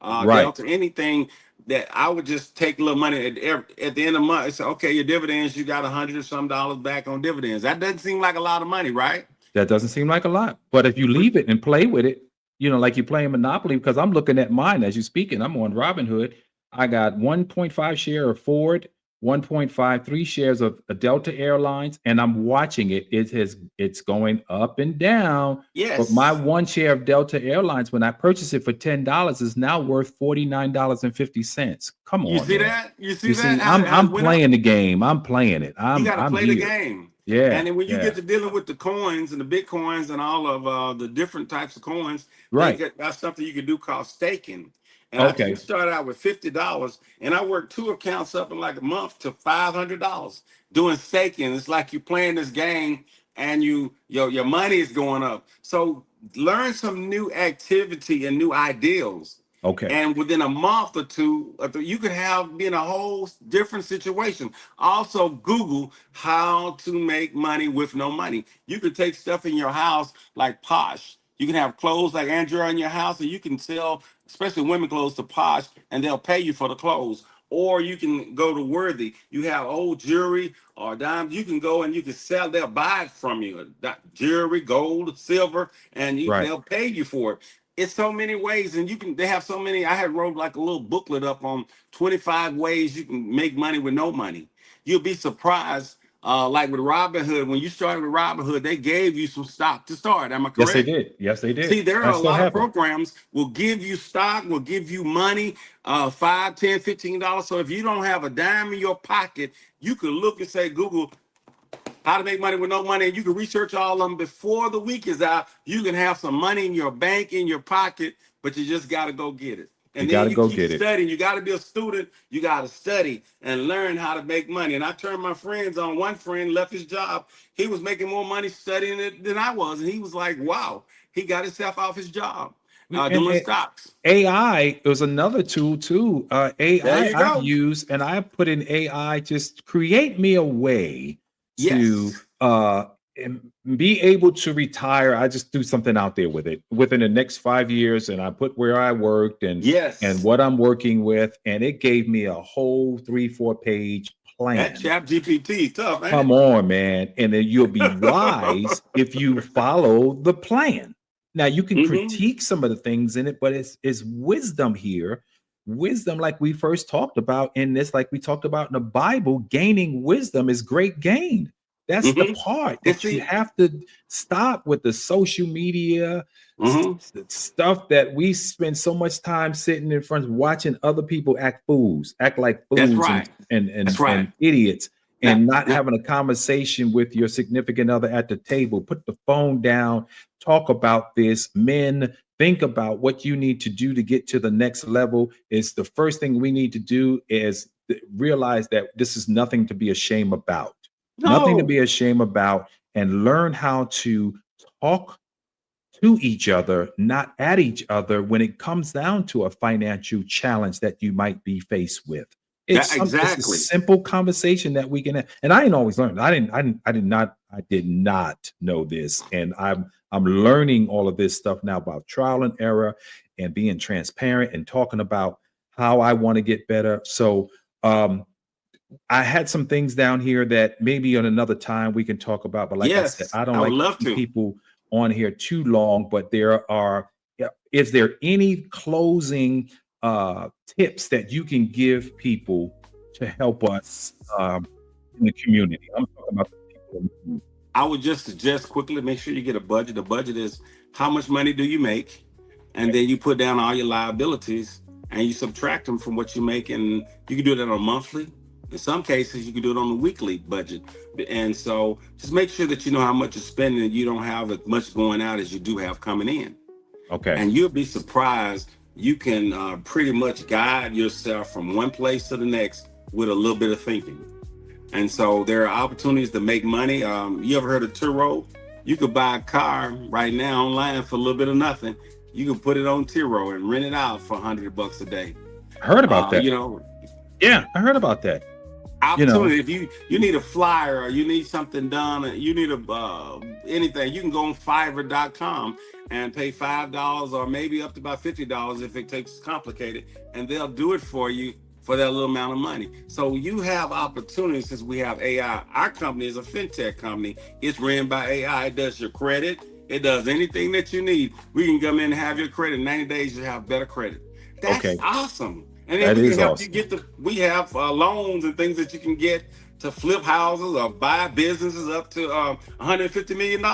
right. Delta, anything that I would just take a little money at the end of the month and say, okay, your dividends, you got $100 or some back on dividends. That doesn't seem like a lot of money, right? That doesn't seem like a lot. But if you leave it and play with it, like you're playing Monopoly, because I'm looking at mine as you're speaking. I'm on Robinhood. I got 1.5 share of Ford, 1.53 shares of Delta Airlines, and I'm watching it. It's going up and down. Yes. But my 1 share of Delta Airlines, when I purchased it for $10, is now worth $49.50. Come on. You see man. that? You see You that? see, How it I'm went up? playing the game. I'm playing it. You got to I'm play the here. game. Yeah. And then when you yeah. get to dealing with the coins and the Bitcoins and all of the different types of coins, Right. that's something you can do called staking. And I Okay. just started out with $50, and I worked 2 accounts up in like a month to $500 doing staking. It's like you're playing this game and your money is going up. So learn some new activity and new ideals. Okay. And within a month or two, you could be in a whole different situation. Also, Google how to make money with no money. You could take stuff in your house like Posh. You can have clothes like Andrea in your house, and you can sell, especially women clothes, to Posh, and they'll pay you for the clothes. Or you can go to Worthy. You have old jewelry or diamonds. You can go and you can sell. They'll buy it from you. Jewelry, gold, silver, and Right. they'll pay you for it. It's so many ways, and they have so many. I had wrote like a little booklet up on 25 ways you can make money with no money. You'll be surprised. Like with Robinhood, when you started with Robinhood, they gave you some stock to start. Am I correct? Yes, they did. Yes, they did. See, there I are a still lot of have them. programs will give you stock, will give you money, $5, $10, $15. So if you don't have a dime in your pocket, you can look and say, Google, how to make money with no money, and you can research all of them before the week is out. You can have some money in your bank, in your pocket, but you just got to go get it. And You then gotta you go keep get it. studying. You got to be a student. You got to study and learn how to make money. And I turned my friends on. One friend left his job. He was making more money studying it than I was. And he was like, wow, he got himself off his job doing stocks. AI was another tool too. There AI you I've go. used, and I put in AI, just create me a way to Yes. be able to retire. I just do something out there with it within the next 5 years, and I put where I worked and Yes. what I'm working with, and it gave me a whole 3-4 page plan. That ChatGPT tough, ain't Come it? on, man. And then you'll be wise if you follow the plan. Now you can Mhm. critique some of the things in it, but it's wisdom here. Wisdom, like we first talked about in this, like we talked about in the Bible, gaining wisdom is great gain. That's the Mhm. part And that you see, have to stop with the social media mhm. stuff that we spend so much time sitting in front watching other people act fools, act like That's fools right. and That's right. and idiots. and Now, not having a conversation with your significant other at the table. Put the phone down, talk about this. Men, think about what you need to do to get to the next level. Is the first thing we need to do is realize that this is nothing to be ashamed about. Nothing to no, be ashamed about, and learn how to talk to each other, not at each other, when it comes down to a financial challenge that you might be faced with. that It's a exactly. simple conversation that we can have. And I didn't always learn. I did not know this. And I'm learning all of this stuff now about trial and error and being transparent and talking about how I want to get better. So I had some things down here that maybe on another time we can talk about. But like I said, Yes, I don't I would like love to keep to. people on here too long. But is there any closing tips that you can give people to help us in the community? I'm talking about the people in the community. I would just suggest quickly make sure you get a budget. The budget is how much money do you make, and then you put down all your liabilities and you subtract them from what you make, and you can do that on a monthly. In some cases, you can do it on a weekly budget. And so just make sure that you know how much you're spending and you don't have as much going out as you do have coming in. Okay. And you'll be surprised. You can pretty much guide yourself from one place to the next with a little bit of thinking. And so there are opportunities to make money. You ever heard of Turo? You could buy a car right now online for a little bit of nothing. You can put it on Turo and rent it out for $100 a day. I heard about that. Yeah, I heard about that. Opportunity. If you need a flyer or you need something done, or you need anything, you can go on Fiverr.com and pay $5 or maybe up to about $50 if it takes complicated, and they'll do it for you for that little amount of money. So you have opportunities since we have AI. Our company is a fintech company. It's ran by AI. It does your credit. It does anything that you need. We can come in and have your credit. In 90 days, you have better credit. That's awesome. And then we can help you get we have loans and things that you can get to flip houses or buy businesses up to $150 million.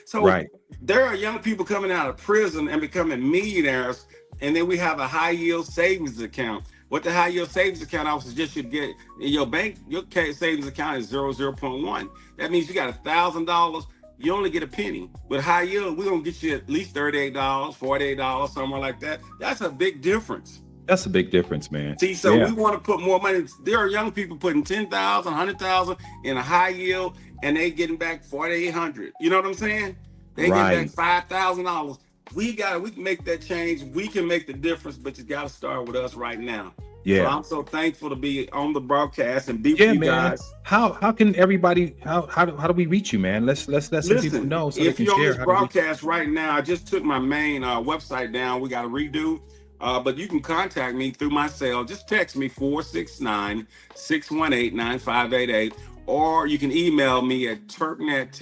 So there are young people coming out of prison and becoming millionaires. And then we have a high yield savings account. What the high yield savings account, I would suggest you get in your bank, your savings account is 0.1. That means you got $1,000. You only get a penny. With high yield, we're going to get you at least $38, $48, somewhere like that. That's a big difference. That's a big difference, man. See, so we want to put more money. There are young people putting $10,000, $100,000 in a high yield, and they getting back $4,800. You know what I'm saying? They get back $5,000. We can make that change. We can make the difference, but you got to start with us right now. Yeah, so I'm so thankful to be on the broadcast and be with you guys. How can everybody? How do we reach you, man? Let's let some people know so they can share. If you're on this broadcast right now, I just took my main website down. We got to redo. But you can contact me through my cell. Just text me 469-618-9588. Or you can email me at Turknet,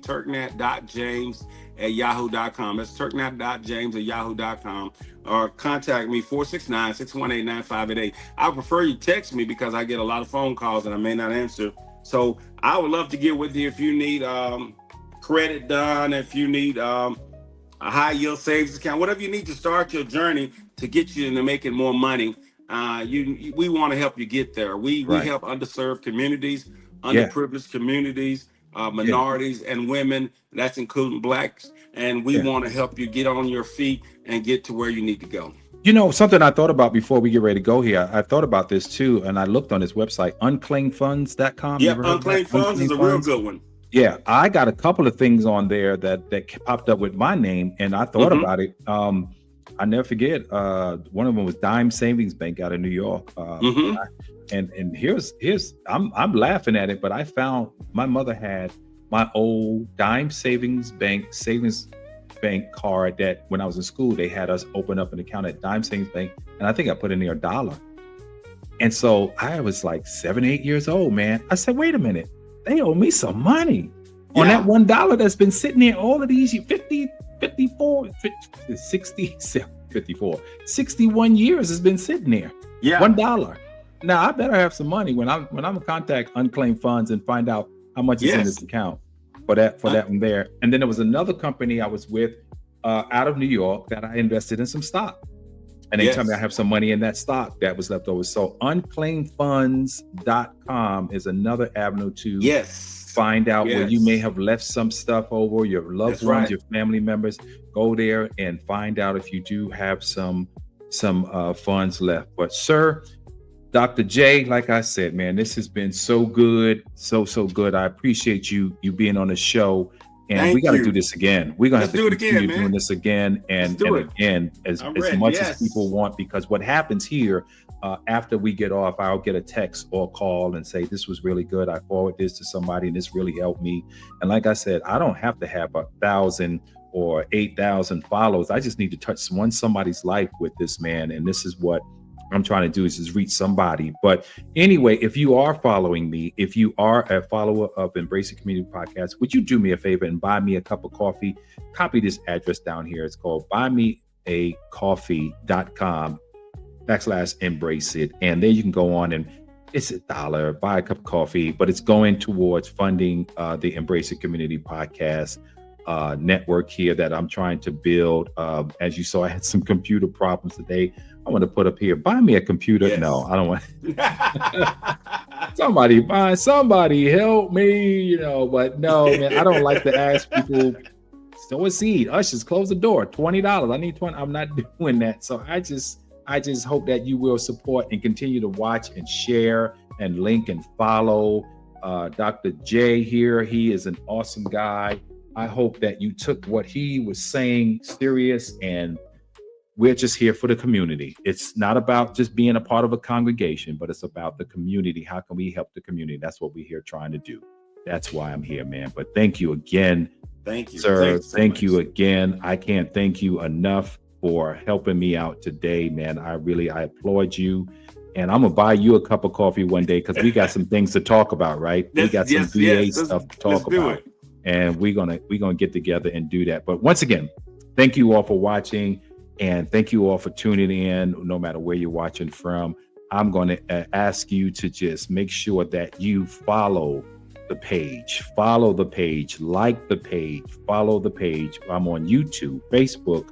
Turknett, Turknet.james@yahoo.com. That's Turknet.james@yahoo.com. Or contact me 469-618-9588. I prefer you text me because I get a lot of phone calls and I may not answer. So I would love to get with you if you need credit done, if you need a high yield savings account, whatever you need to start your journey to get you into making more money. We want to help you get there. We help underserved communities, underprivileged communities, minorities and women. That's including blacks. And we want to help you get on your feet and get to where you need to go. You know, something I thought about before we get ready to go here, I thought about this too, and I looked on this website, unclaimedfunds.com. Yeah, Unclaimed Funds is a real good one. Yeah, I got a couple of things on there that popped up with my name, and I thought about it. I never forget. One of them was Dime Savings Bank out of New York. And here's I'm laughing at it, but I found my mother had my old Dime Savings Bank card that when I was in school, they had us open up an account at Dime Savings Bank, and I think I put in there $1. And so I was like 7, 8 years old, man. I said, wait a minute. They owe me some money on that $1 that's been sitting there all of these 61 years has been sitting there. Yeah, $1. Now I better have some money when I'm gonna contact Unclaimed Funds and find out how much is in this account for that one there. And then there was another company I was with out of New York that I invested in some stock. and they tell me I have some money in that stock that was left over. So unclaimedfunds.com is another avenue to find out where you may have left some stuff over, your loved ones, your family members. Go there and find out if you do have some funds left. But sir, Dr. J, like I said, man, this has been so good, so good. I appreciate you being on the show. And we got to do this again. We're going to have to continue doing this again and again as much as people want, because what happens here, after we get off, I'll get a text or call and say, this was really good. I forward this to somebody and this really helped me. And like I said, I don't have to have 1,000 or 8,000 followers. I just need to touch somebody's life with this, man. And this is what I'm trying to do, is just reach somebody. But anyway, if you are following me, if you are a follower of Embrace It Community Podcast, would you do me a favor and buy me a cup of coffee? Copy this address down here. It's called buymeacoffee.com/embrace it. And there you can go on and it's $1, buy a cup of coffee, but it's going towards funding the Embrace It Community Podcast network here that I'm trying to build. As you saw, I had some computer problems today. I want to put up here, buy me a computer. No, I don't want somebody help me, but no, man, I don't like to ask people, sow a seed, ushers, close the door, $20. I need 20. I'm not doing that. So I just hope that you will support and continue to watch and share and link and follow Dr. J here. He is an awesome guy. I hope that you took what he was saying serious, and we're just here for the community. It's not about just being a part of a congregation, but it's about the community. How can we help the community? That's what we're here trying to do. That's why I'm here, man. But thank you again. Thank you, sir. Thank you again. I can't thank you enough for helping me out today, man. I applaud you. And I'm going to buy you a cup of coffee one day, because we got some things to talk about, right? We got some VA stuff to talk about. And we're gonna get together and do that. But once again, thank you all for watching, and thank you all for tuning in, no matter where you're watching from. I'm going to ask you to just make sure that you follow the page, like the page, follow the page. I'm on YouTube, Facebook,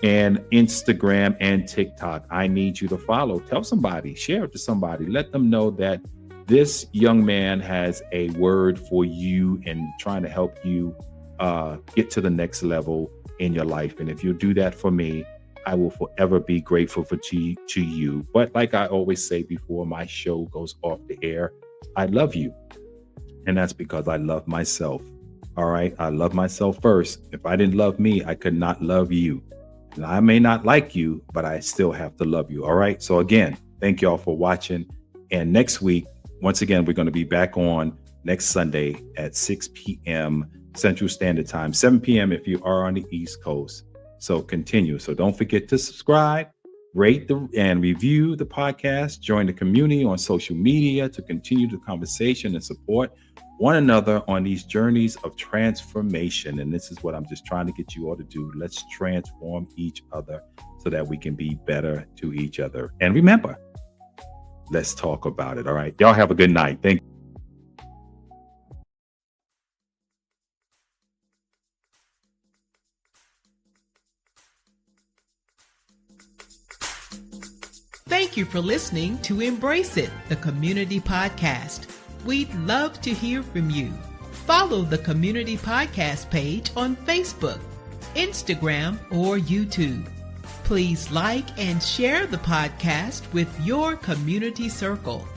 and Instagram and TikTok. I need you to follow. Tell somebody, share it to somebody, let them know that this young man has a word for you and trying to help you get to the next level in your life. And if you do that for me, I will forever be grateful to you. But like I always say before my show goes off the air, I love you. And that's because I love myself. All right. I love myself first. If I didn't love me, I could not love you. And I may not like you, but I still have to love you. All right. So again, thank y'all for watching. And next week, once again, we're going to be back on next Sunday at 6 p.m. Central Standard Time, 7 p.m. if you are on the East Coast. So continue. So don't forget to subscribe, rate and review the podcast, join the community on social media to continue the conversation and support one another on these journeys of transformation. And this is what I'm just trying to get you all to do. Let's transform each other so that we can be better to each other. And remember, let's talk about it. All right. Y'all have a good night. Thank you. Thank you for listening to Embrace It, the community podcast. We'd love to hear from you. Follow the community podcast page on Facebook, Instagram, or YouTube. Please like and share the podcast with your community circle.